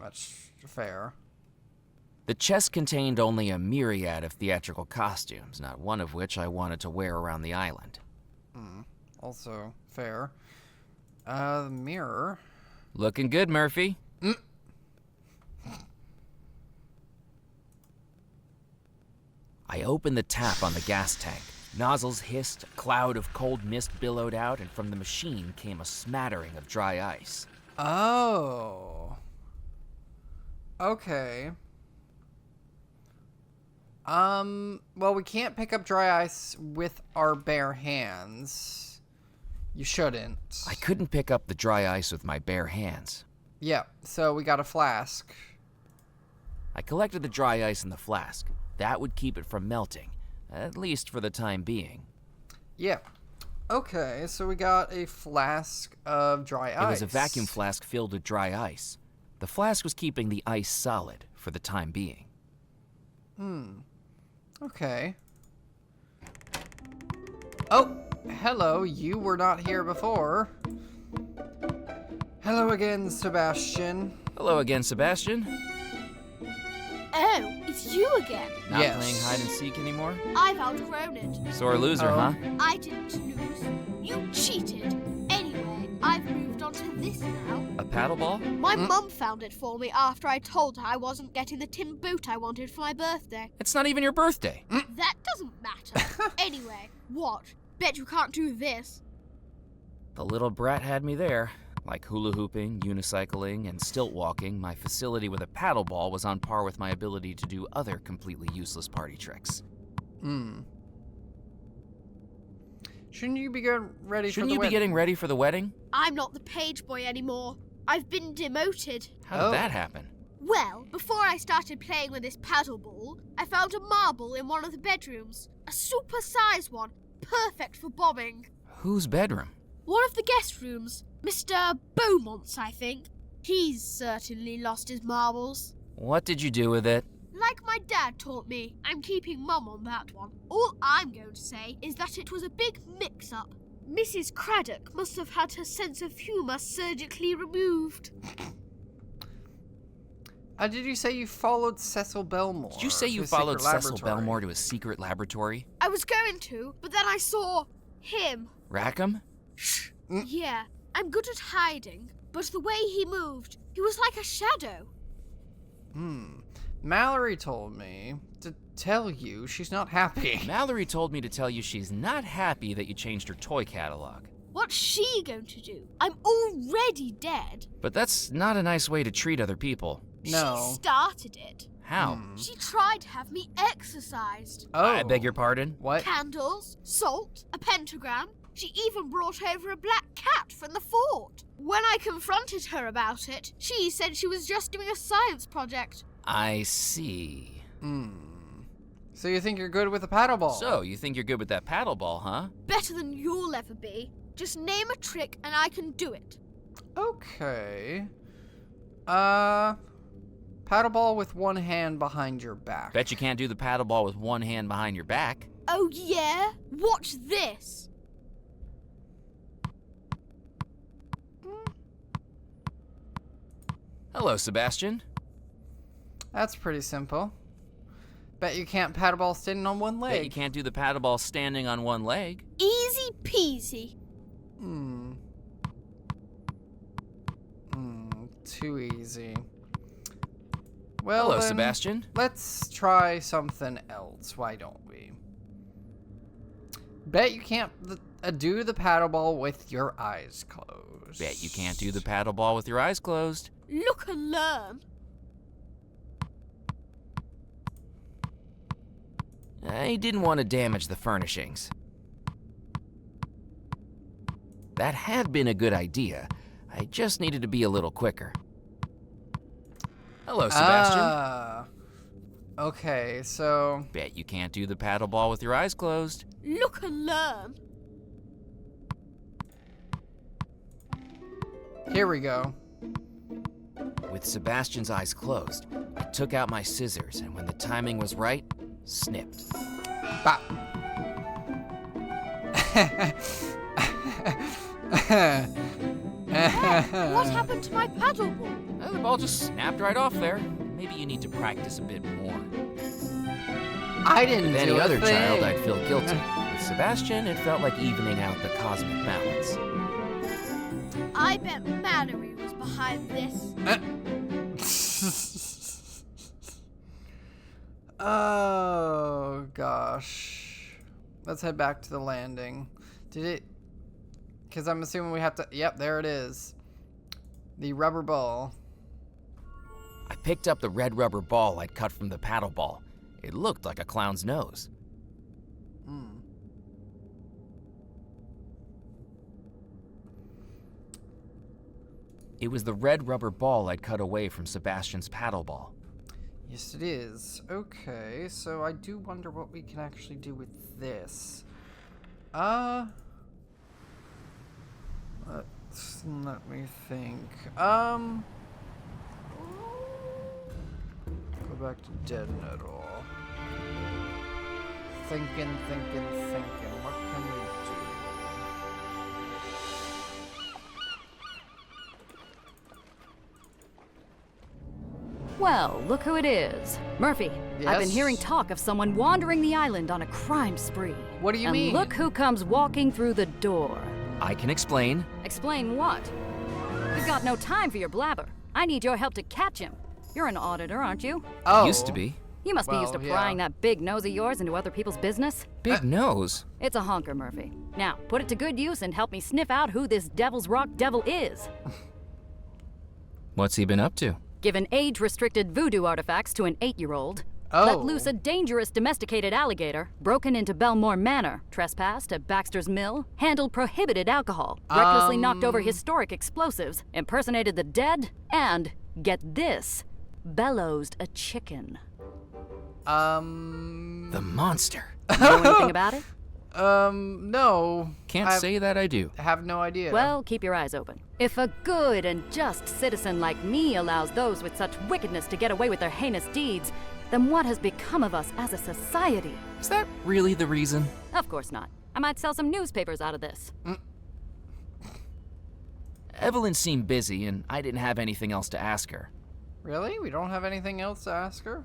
That's fair. The chest contained only a myriad of theatrical costumes, not one of which I wanted to wear around the island. Also fair. The mirror. Looking good, Murphy. I opened the tap on the gas tank. Nozzles hissed, a cloud of cold mist billowed out, and from the machine came a smattering of dry ice. Oh. Okay. Well, we can't pick up dry ice with our bare hands. You shouldn't. I couldn't pick up the dry ice with my bare hands. Yeah, so we got a flask. I collected the dry ice in the flask. That would keep it from melting, at least for the time being. Yeah. Okay, so we got a flask of dry ice. It was a vacuum flask filled with dry ice. The flask was keeping the ice solid for the time being. Okay. Oh, hello. You were not here before. Hello again, Sebastian. Hello again, Sebastian. Oh, it's you again. Not Yes. playing hide and seek anymore? I've outgrown it. Sore loser, huh? I didn't lose. You cheated. Anyway, I've moved on to this now. A paddle ball? My mum found it for me after I told her I wasn't getting the tin boot I wanted for my birthday. It's not even your birthday. That doesn't matter. Anyway, what? Bet you can't do this. The little brat had me there. Like hula hooping, unicycling, and stilt walking, my facility with a paddle ball was on par with my ability to do other completely useless party tricks. Shouldn't you be getting ready Shouldn't for the you be wedding? getting ready for the wedding? I'm not the page boy anymore. I've been demoted. How did that happen? Well, before I started playing with this paddle ball, I found a marble in one of the bedrooms. A super-sized one, perfect for bombing. Whose bedroom? One of the guest rooms. Mr. Beaumont's, I think. He's certainly lost his marbles. What did you do with it? Like my dad taught me, I'm keeping Mum on that one. All I'm going to say is that it was a big mix-up. Mrs. Craddock must have had her sense of humour surgically removed. Did you say you followed Cecil Bellemore? Did you say you to a followed secret Cecil laboratory? Bellemore to a secret laboratory? I was going to, but then I saw him. Rackham? Yeah, I'm good at hiding, but the way he moved, he was like a shadow. Mallory told me to tell you she's not happy. Mallory told me to tell you she's not happy that you changed her toy catalog. What's she going to do? I'm already dead. But that's not a nice way to treat other people. No. She started it. How? She tried to have me exorcised. Oh. I beg your pardon? What? Candles, salt, a pentagram. She even brought over a black cat from the fort. When I confronted her about it, she said she was just doing a science project. I see. So you think you're good with a paddle ball? So, you think you're good with that paddle ball, huh? Better than you'll ever be. Just name a trick and I can do it. Okay. Paddle ball with one hand behind your back. Bet you can't do the paddle ball with one hand behind your back. Oh yeah? Watch this. Hello, Sebastian. That's pretty simple. Bet you can't paddle ball standing on one leg. Bet you can't do the paddle ball standing on one leg. Easy peasy. Too easy. Well, Hello, then, Sebastian. Let's try something else. Why don't we? Bet you can't do the paddle ball with your eyes closed. Bet you can't do the paddle ball with your eyes closed. Look and learn. I didn't want to damage the furnishings. That had been a good idea. I just needed to be a little quicker. Hello, Sebastian. Okay, so... Bet you can't do the paddle ball with your eyes closed. Look and learn. Here we go. With Sebastian's eyes closed, I took out my scissors, and when the timing was right, snipped. Bop. What happened to my paddle ball? Well, the ball just snapped right off there. Maybe you need to practice a bit more. I didn't With do any a other thing. child, I'd feel guilty. With Sebastian, it felt like evening out the cosmic balance. I bet Mallory was behind this. Oh, gosh. Let's head back to the landing. Did it... Because I'm assuming we have to... Yep, there it is. The rubber ball. I picked up the red rubber ball I'd cut from the paddle ball. It looked like a clown's nose. It was the red rubber ball I'd cut away from Sebastian's paddle ball. Yes, it is. Okay, so I do wonder what we can actually do with this. Let me think. Go back to Dead Nettle. Thinking. What can we do? Well, look who it is. Murphy, I've been Yes? hearing talk of someone wandering the island on a crime spree. What do you and mean? Look who comes walking through the door. I can explain. Explain what? We've got no time for your blabber. I need your help to catch him. You're an auditor, aren't you? Oh. Used to be. You must be used to Well, prying yeah. that big nose of yours into other people's business. Big nose? It's a honker, Murphy. Now, put it to good use and help me sniff out who this Devil's Rock devil is. What's he been up to? Given age-restricted voodoo artifacts to an 8-year-old. Oh. Let loose a dangerous domesticated alligator, broken into Bellemore Manor, trespassed at Baxter's Mill, handled prohibited alcohol, recklessly knocked over historic explosives, impersonated the dead, and, get this, bellowsed a chicken. The monster. You know anything about it? No. Can't say that I do. Have no idea. Well, keep your eyes open. If a good and just citizen like me allows those with such wickedness to get away with their heinous deeds, then what has become of us as a society? Is that really the reason? Of course not. I might sell some newspapers out of this. Evelyn seemed busy, and I didn't have anything else to ask her. Really? We don't have anything else to ask her?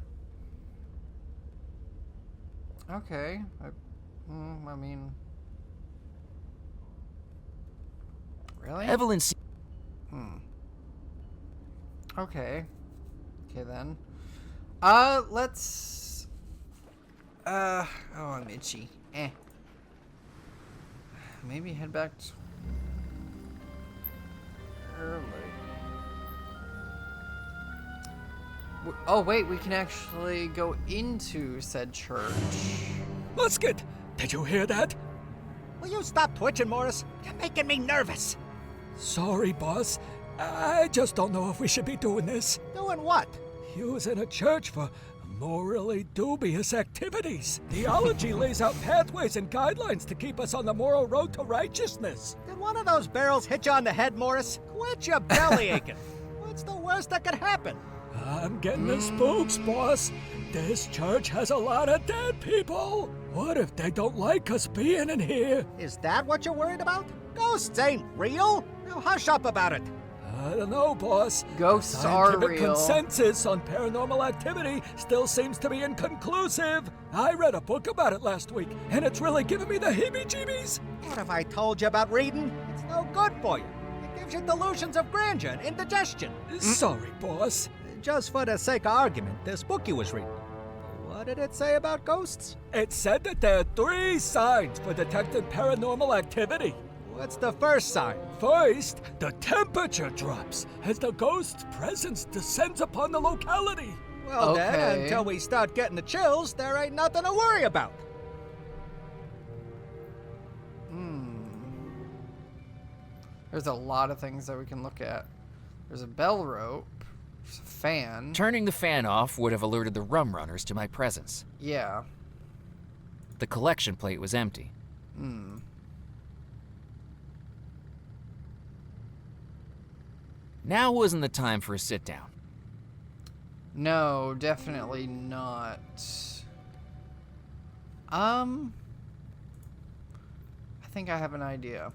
Okay. I mean... Really? Evelyn Okay. Okay, then. Let's... oh, I'm itchy. Maybe head back to... early. Oh, wait, we can actually go into said church. Musket! Did you hear that? Will you stop twitching, Morris? You're making me nervous. Sorry, boss. I just don't know if we should be doing this. Doing what? Using a church for morally dubious activities. Theology lays out pathways and guidelines to keep us on the moral road to righteousness. Did one of those barrels hit you on the head, Morris? Quit your belly aching. What's the worst that could happen? I'm getting the spooks, boss. This church has a lot of dead people. What if they don't like us being in here? Is that what you're worried about? Ghosts ain't real. Now hush up about it. I don't know, boss. Ghosts are Scientific real. consensus on paranormal activity still seems to be inconclusive. I read a book about it last week, and it's really giving me the heebie-jeebies. What have I told you about reading? It's no good for you. It gives you delusions of grandeur and indigestion. Sorry, boss. Just for the sake of argument, this book you was reading. What did it say about ghosts? It said that there are 3 signs for detecting paranormal activity. What's the first sign? First, the temperature drops as the ghost's presence descends upon the locality. Well, Okay. then, until we start getting the chills, there ain't nothing to worry about. There's a lot of things that we can look at. There's a bell rope. There's a fan. Turning the fan off would have alerted the rum runners to my presence. Yeah. The collection plate was empty. Now wasn't the time for a sit down. No, definitely not. I think I have an idea.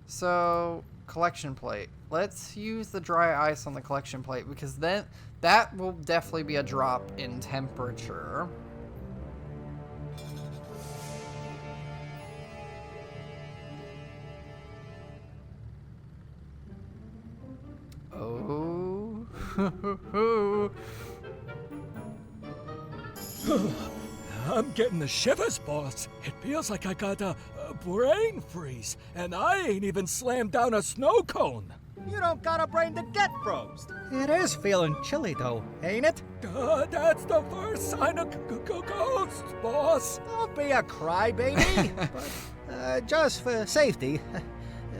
So, collection plate. Let's use the dry ice on the collection plate, because then that will definitely be a drop in temperature. Oh. I'm getting the shivers, boss. It feels like I got a brain freeze, and I ain't even slammed down a snow cone. You don't got a brain to get froze. It is feeling chilly, though, ain't it? That's the first sign of ghosts, boss. Don't be a crybaby. But, just for safety,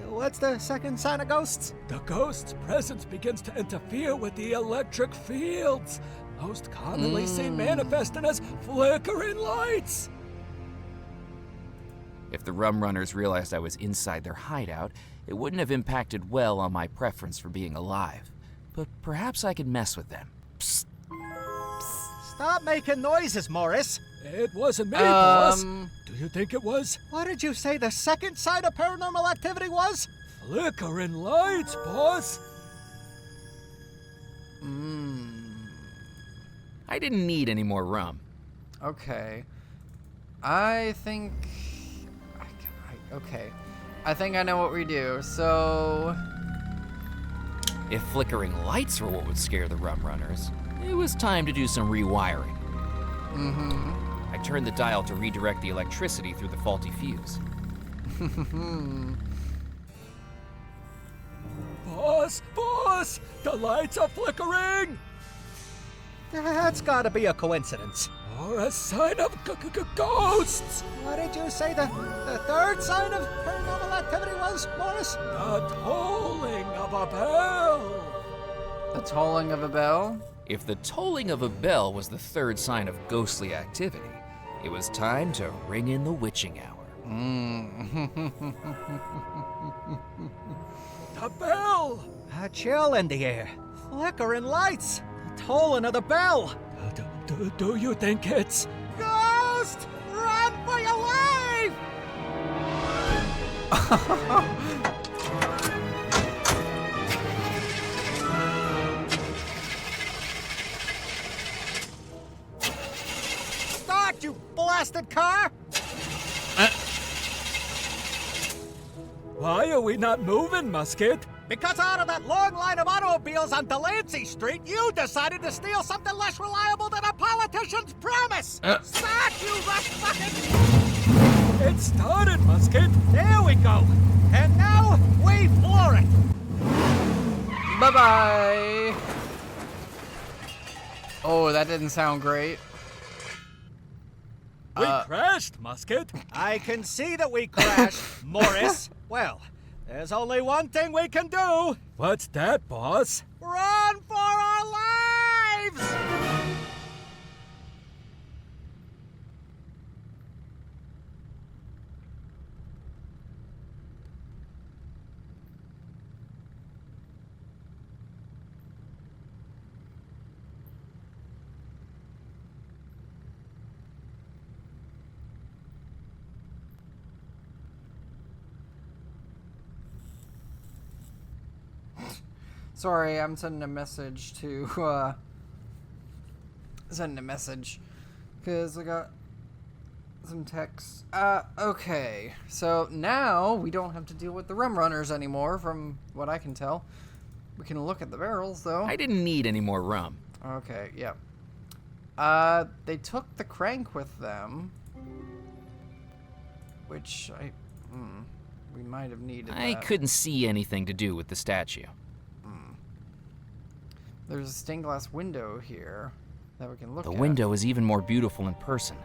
what's the second sign of ghosts? The ghost's presence begins to interfere with the electric fields. Most commonly seen manifesting as flickering lights. If the rum runners realized I was inside their hideout, it wouldn't have impacted well on my preference for being alive. But perhaps I could mess with them. Psst. Stop making noises, Morris. It wasn't me, boss. Do you think it was? What did you say the second sign of paranormal activity was? Flickering lights, boss. I didn't need any more rum. Okay. I think I know what we do. So, if flickering lights were what would scare the rum runners, it was time to do some rewiring. I turned the dial to redirect the electricity through the faulty fuse. Boss, the lights are flickering. That's gotta be a coincidence. Or a sign of ghosts. What did you say the third sign of paranormal activity was, Morris? The tolling of a bell. The tolling of a bell? If the tolling of a bell was the third sign of ghostly activity, it was time to ring in the witching hour. The bell! A chill in the air. Flickering lights. The tolling of the bell. Do you think it's... Ghost! Run for your life! Start, you blasted car! Why are we not moving, Musket? Because out of that long line of automobiles on Delancey Street, you decided to steal something less reliable than a politician's promise! Start, you rust bucket! It started, Musket. There we go. And now, we floor it. Bye-bye. Oh, that didn't sound great. We crashed, Musket. I can see that we crashed, Morris. Well, there's only one thing we can do. What's that, boss? Run for our lives! Sorry, I'm sending a message to, because I got some texts. Okay, so now we don't have to deal with the rum runners anymore, from what I can tell. We can look at the barrels, though. I didn't need any more rum. Okay, yeah. They took the crank with them, which we might have needed I that. couldn't see anything to do with the statue. There's a stained glass window here that we can look at. The window is even more beautiful in person,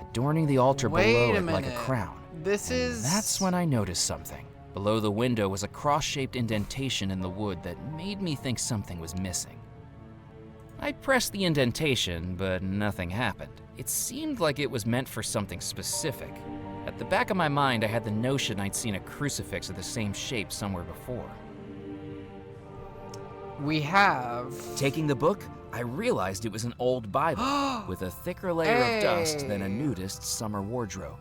adorning the altar below it like a crown. That's when I noticed something. Below the window was a cross-shaped indentation in the wood that made me think something was missing. I pressed the indentation, but nothing happened. It seemed like it was meant for something specific. At the back of my mind, I had the notion I'd seen a crucifix of the same shape somewhere before. We have... Taking the book, I realized it was an old Bible with a thicker layer of dust than a nudist's summer wardrobe.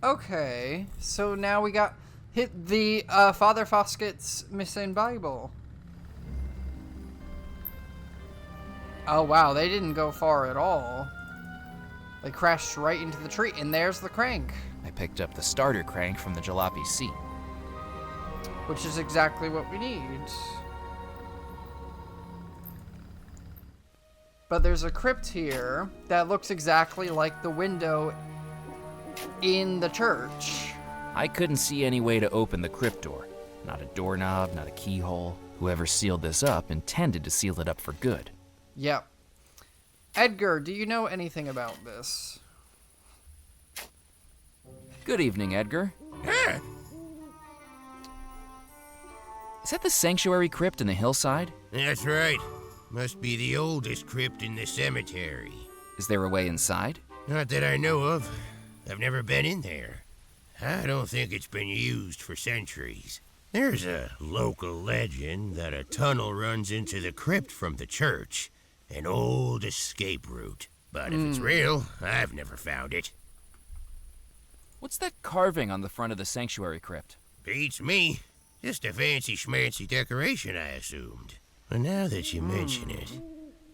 Okay, so now we got hit the Father Foskett's missing Bible. Oh wow, they didn't go far at all. They crashed right into the tree, and there's the crank. I picked up the starter crank from the jalopy seat. Which is exactly what we need. But there's a crypt here that looks exactly like the window in the church. I couldn't see any way to open the crypt door. Not a doorknob, not a keyhole. Whoever sealed this up intended to seal it up for good. Yep. Edgar, do you know anything about this? Good evening, Edgar. Is that the sanctuary crypt in the hillside? That's right. Must be the oldest crypt in the cemetery. Is there a way inside? Not that I know of. I've never been in there. I don't think it's been used for centuries. There's a local legend that a tunnel runs into the crypt from the church. An old escape route. But if it's real, I've never found it. What's that carving on the front of the sanctuary crypt? Beats me. Just a fancy schmancy decoration, I assumed. But now that you mention it,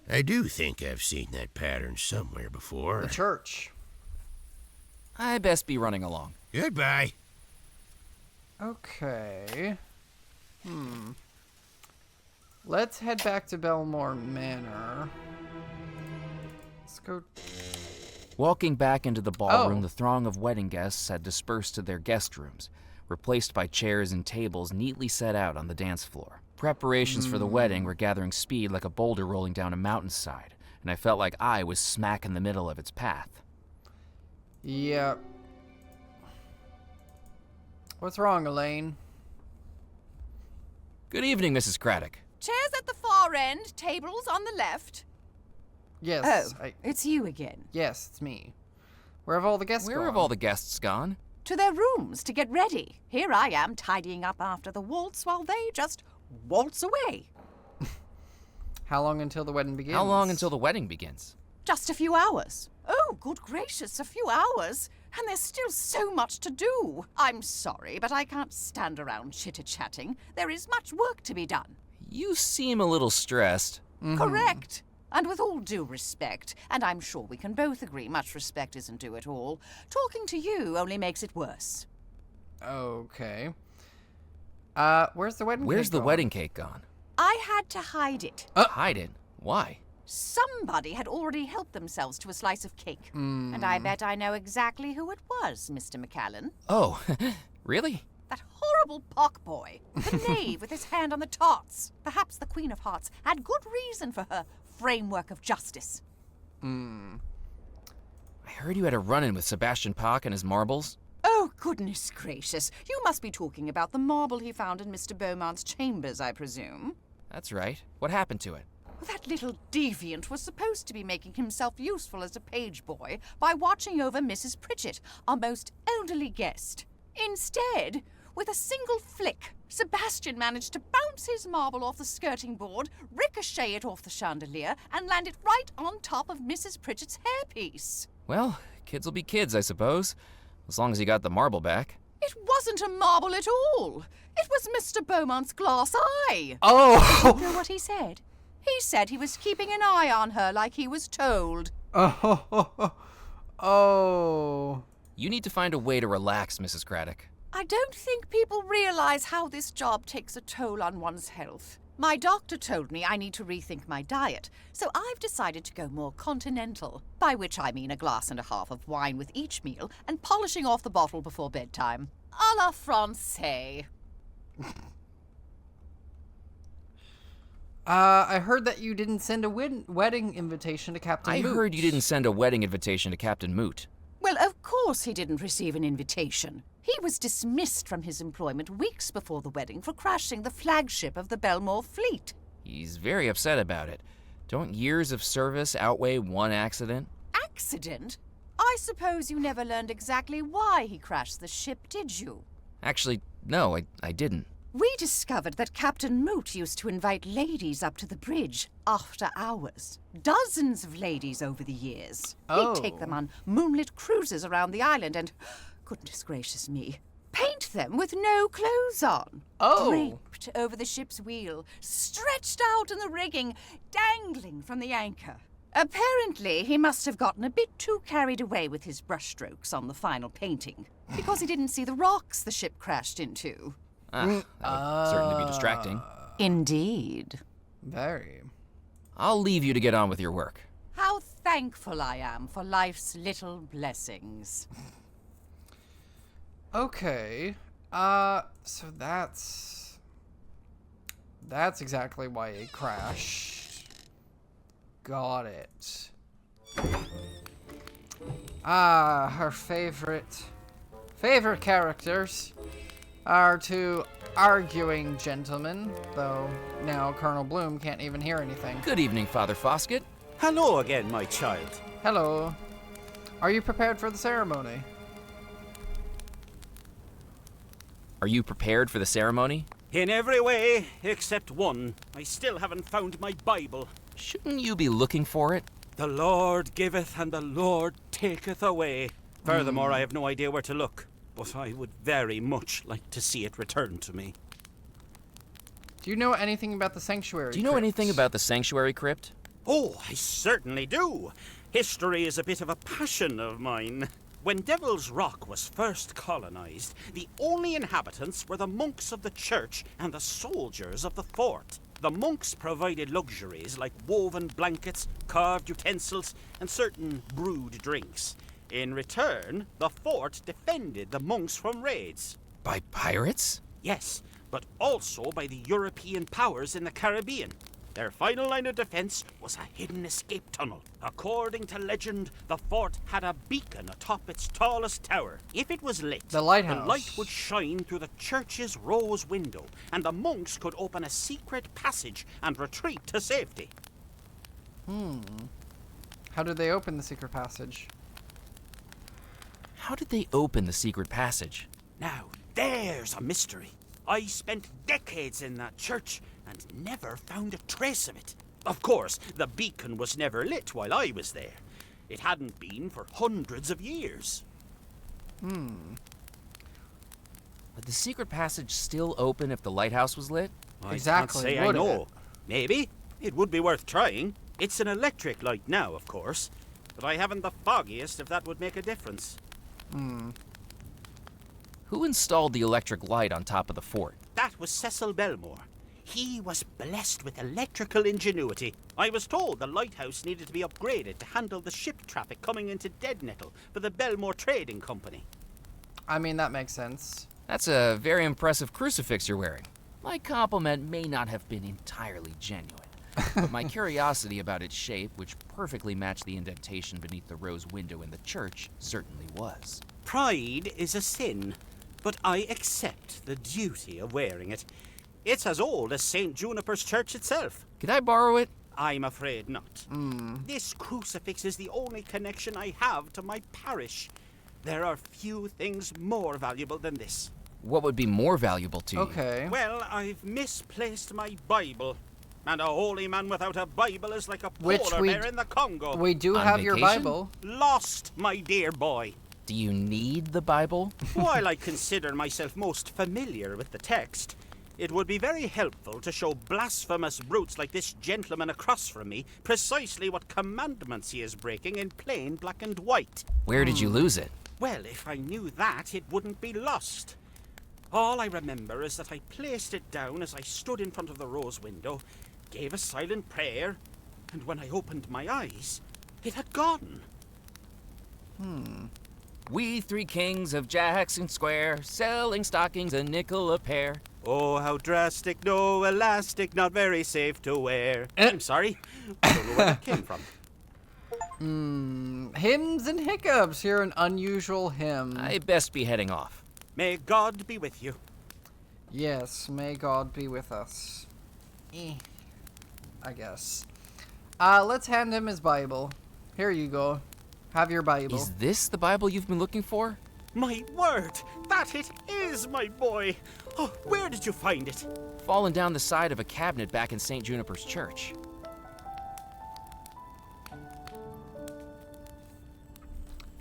I do think I've seen that pattern somewhere before. The church. I best be running along. Goodbye. Okay. Let's head back to Bellemore Manor. Let's go. Walking back into the ballroom, Oh. the throng of wedding guests had dispersed to their guest rooms, replaced by chairs and tables neatly set out on the dance floor. Preparations for the wedding were gathering speed like a boulder rolling down a mountainside, and I felt like I was smack in the middle of its path. Yep. What's wrong, Elaine? Good evening, Mrs. Craddock. Chairs at the far end, tables on the left. Yes. Oh, it's you again. Yes, it's me. Where have all the guests gone? Where have all the guests gone? To their rooms to get ready. Here I am tidying up after the waltz while they just waltz away. How long until the wedding begins? How long until the wedding begins? Just a few hours. Oh, good gracious, a few hours. And there's still so much to do. I'm sorry, but I can't stand around chitter-chatting. There is much work to be done. You seem a little stressed. Correct. And with all due respect, and I'm sure we can both agree much respect isn't due at all, talking to you only makes it worse. Okay. Where's the wedding cake Where's the gone? wedding cake gone? I had to hide it. Hide it? Why? Somebody had already helped themselves to a slice of cake. And I bet I know exactly who it was, Mr. McCallan. Oh, really? That horrible pock boy. The knave with his hand on the tarts. Perhaps the Queen of Hearts had good reason for her framework of justice. I heard you had a run-in with Sebastian Pock and his marbles. Oh, goodness gracious. You must be talking about the marble he found in Mr. Beaumont's chambers, I presume. That's right. What happened to it? That little deviant was supposed to be making himself useful as a page boy by watching over Mrs. Pritchett, our most elderly guest. Instead, with a single flick, Sebastian managed to bounce his marble off the skirting board, ricochet it off the chandelier, and land it right on top of Mrs. Pritchett's hairpiece. Well, kids will be kids, I suppose. As long as you got the marble back. It wasn't a marble at all. It was Mr. Beaumont's glass eye. Oh! You know what he said? He said he was keeping an eye on her like he was told. Oh. You need to find a way to relax, Mrs. Craddock. I don't think people realize how this job takes a toll on one's health. My doctor told me I need to rethink my diet, so I've decided to go more continental, by which I mean a glass and a half of wine with each meal and polishing off the bottle before bedtime. A la Francais. I heard that you didn't send a wedding invitation to Captain I Moot. heard you didn't send a wedding invitation to Captain Moot. Well, of course he didn't receive an invitation. He was dismissed from his employment weeks before the wedding for crashing the flagship of the Bellemore fleet. He's very upset about it. Don't years of service outweigh one accident? Accident? I suppose you never learned exactly why he crashed the ship, did you? Actually, no, I didn't. We discovered that Captain Moot used to invite ladies up to the bridge after hours. Dozens of ladies over the years. Oh. He'd take them on moonlit cruises around the island and, goodness gracious me, paint them with no clothes on. Oh. Draped over the ship's wheel, stretched out in the rigging, dangling from the anchor. Apparently, he must have gotten a bit too carried away with his brushstrokes on the final painting, because he didn't see the rocks the ship crashed into. That would certainly be distracting. Indeed. Very. I'll leave you to get on with your work. How thankful I am for life's little blessings. Okay. So that's exactly why it crashed. Got it. Her favorite characters are two arguing gentlemen, though now Colonel Bloom can't even hear anything. Good evening, Father Foskett. Hello again, my child. Hello. Are you prepared for the ceremony? Are you prepared for the ceremony? In every way, except one. I still haven't found my Bible. Shouldn't you be looking for it? The Lord giveth and the Lord taketh away. Furthermore, I have no idea where to look, but I would very much like to see it returned to me. Do you know anything about the sanctuary? Do you know anything about the sanctuary crypt? Oh, I certainly do. History is a bit of a passion of mine. When Devil's Rock was first colonized, the only inhabitants were the monks of the church and the soldiers of the fort. The monks provided luxuries like woven blankets, carved utensils, and certain brewed drinks. In return, the fort defended the monks from raids. By pirates? Yes, but also by the European powers in the Caribbean. Their final line of defense was a hidden escape tunnel. According to legend, the fort had a beacon atop its tallest tower. If it was lit, the lighthouse, the light would shine through the church's rose window, and the monks could open a secret passage and retreat to safety. How did they open the secret passage? How did they open the secret passage? Now, there's a mystery. I spent decades in that church and never found a trace of it. Of course, the beacon was never lit while I was there. It hadn't been for hundreds of years. Would the secret passage still open if the lighthouse was lit? Exactly. I can't say I know. Maybe. It would be worth trying. It's an electric light now, of course. But I haven't the foggiest if that would make a difference. Who installed the electric light on top of the fort? That was Cecil Bellemore. He was blessed with electrical ingenuity. I was told the lighthouse needed to be upgraded to handle the ship traffic coming into Deadnettle for the Bellemore Trading Company. I mean, that makes sense. That's a very impressive crucifix you're wearing. My compliment may not have been entirely genuine, but my curiosity about its shape, which perfectly matched the indentation beneath the rose window in the church, certainly was. Pride is a sin, but I accept the duty of wearing it. It's as old as St. Juniper's Church itself. Could I borrow it? I'm afraid not. This crucifix is the only connection I have to my parish. There are few things more valuable than this. What would be more valuable to you? Okay. Well, I've misplaced my Bible. And a holy man without a Bible is like a polar bear in the Congo. We do have your Bible. Lost, my dear boy. Do you need the Bible? While I consider myself most familiar with the text, it would be very helpful to show blasphemous brutes like this gentleman across from me precisely what commandments he is breaking in plain black and white. Where did you lose it? Well, if I knew that, it wouldn't be lost. All I remember is that I placed it down as I stood in front of the rose window, gave a silent prayer, and when I opened my eyes, it had gone. We three kings of Jackson Square, selling stockings a nickel a pair. Oh, how drastic, no elastic, not very safe to wear. I'm sorry, I don't know where that came from. Hymns and hiccups. Hear an unusual hymn. I best be heading off. May God be with you. Yes, may God be with us. I guess. Let's hand him his Bible. Here you go. Have your Bible. Is this the Bible you've been looking for? My word, that it is, my boy. Oh, where did you find it? Fallen down the side of a cabinet back in St. Juniper's Church.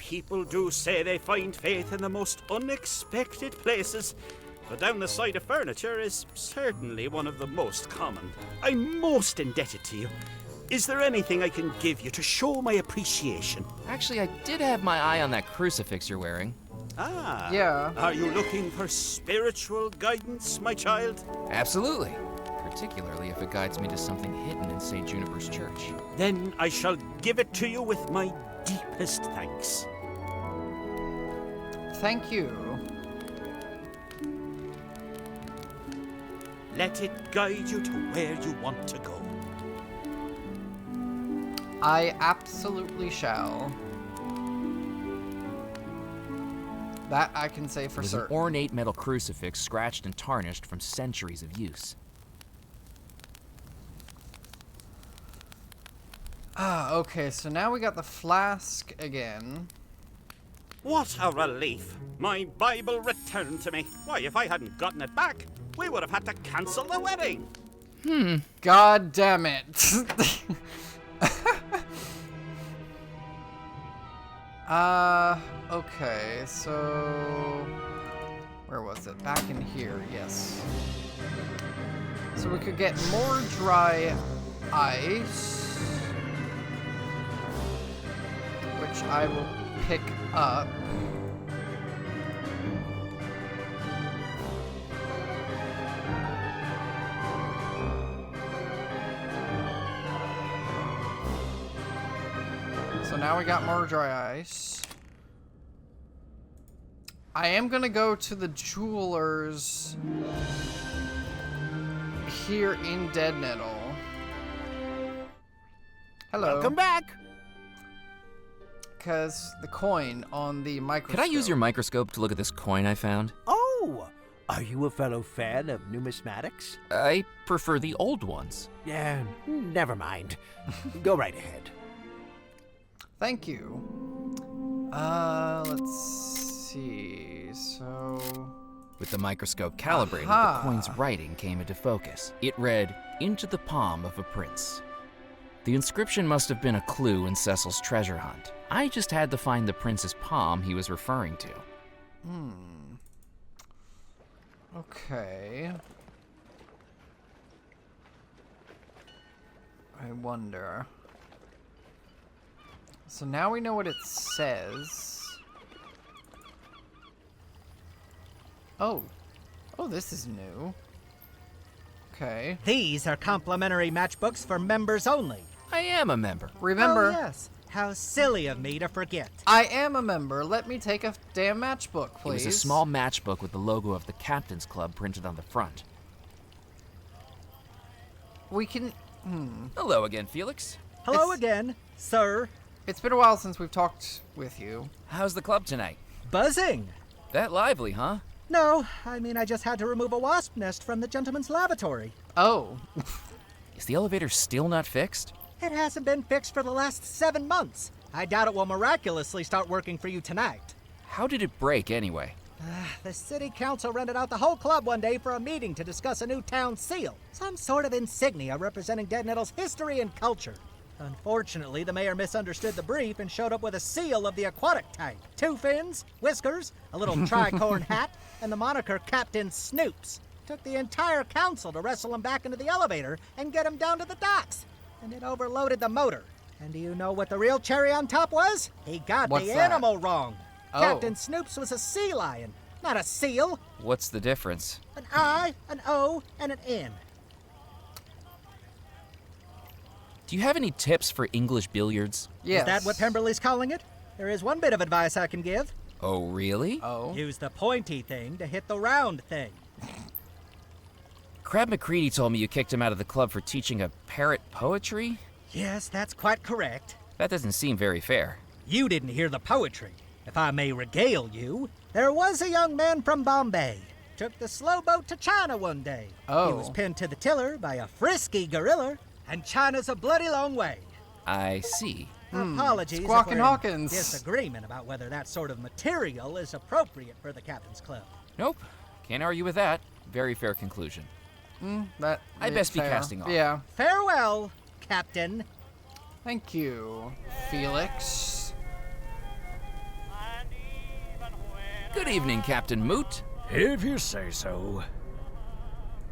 People do say they find faith in the most unexpected places, but down the side of furniture is certainly one of the most common. I'm most indebted to you. Is there anything I can give you to show my appreciation? Actually, I did have my eye on that crucifix you're wearing. Ah. Yeah. Are you looking for spiritual guidance, my child? Absolutely. Particularly if it guides me to something hidden in St. Juniper's church. Then I shall give it to you with my deepest thanks. Thank you. Let it guide you to where you want to go. I absolutely shall. That I can say for It was certain. an ornate metal crucifix scratched and tarnished from centuries of use. Ah, okay, so now we got the flask again. What a relief. My Bible returned to me. Why, if I hadn't gotten it back, we would have had to cancel the wedding. God damn it. Okay, so... Where was it? Back in here, yes. So we could get more dry ice, which I will pick up. So now we got more dry ice. I am gonna go to the jeweler's here in Dead Nettle. Hello. Welcome back. Because the coin on the microscope. Could I use your microscope to look at this coin I found? Oh, are you a fellow fan of numismatics? I prefer the old ones. Yeah, never mind. Go right ahead. Thank you. Let's see. So... With the microscope calibrated, Aha. the coin's writing came into focus. It read, "Into the palm of a prince." The inscription must have been a clue in Cecil's treasure hunt. I just had to find the prince's palm he was referring to. Okay. I wonder. So now we know what it says. Oh. Oh, this is new. Okay. These are complimentary matchbooks for members only. I am a member. Remember, Oh, yes. How silly of me to forget. I am a member. Let me take a damn matchbook, It please. was a small matchbook with the logo of the Captain's Club printed on the front. We can... Hello again, Felix. Hello again, sir. It's been a while since we've talked with you. How's the club tonight? Buzzing. That lively, huh? No, I mean I just had to remove a wasp nest from the gentleman's lavatory. Oh. Is the elevator still not fixed? It hasn't been fixed for the last 7 months. I doubt it will miraculously start working for you tonight. How did it break, anyway? The city council rented out the whole club one day for a meeting to discuss a new town seal. Some sort of insignia representing Dead Nettle's history and culture. Unfortunately, the mayor misunderstood the brief and showed up with a seal of the aquatic type. 2 fins, whiskers, a little tricorn hat, and the moniker Captain Snoops. Took the entire council to wrestle him back into the elevator and get him down to the docks. And it overloaded the motor. And do you know what the real cherry on top was? He got What's the that? animal wrong. Oh. Captain Snoops was a sea lion, not a seal. What's the difference? An I, an O, and an N. Do you have any tips for English billiards? Yes. Is that what Pemberley's calling it? There is one bit of advice I can give. Oh, really? Oh. Use the pointy thing to hit the round thing. Crab McCready told me you kicked him out of the club for teaching a parrot poetry? Yes, that's quite correct. That doesn't seem very fair. You didn't hear the poetry. If I may regale you, there was a young man from Bombay. Took the slow boat to China one day. Oh. He was pinned to the tiller by a frisky gorilla, and China's a bloody long way. I see. Apologies if Squawkin' we're in Hawkins. disagreement about whether that sort of material is appropriate for the captain's club. Nope. Can't argue with that. Very fair conclusion. That I is best be fair. casting off. Yeah. Farewell, Captain. Thank you, Felix. Good evening, Captain Moot. If you say so.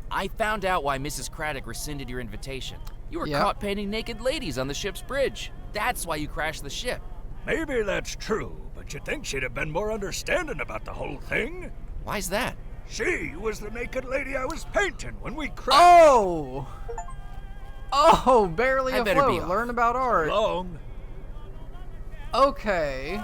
I found out why Mrs. Craddock rescinded your invitation. You were caught painting naked ladies on the ship's bridge. That's why you crashed the ship. Maybe that's true, but you'd think she'd have been more understanding about the whole thing. Why's that? She was the naked lady I was painting when we crashed. Oh! Oh, barely I better be afloat. off. Learn about art. Long. Okay.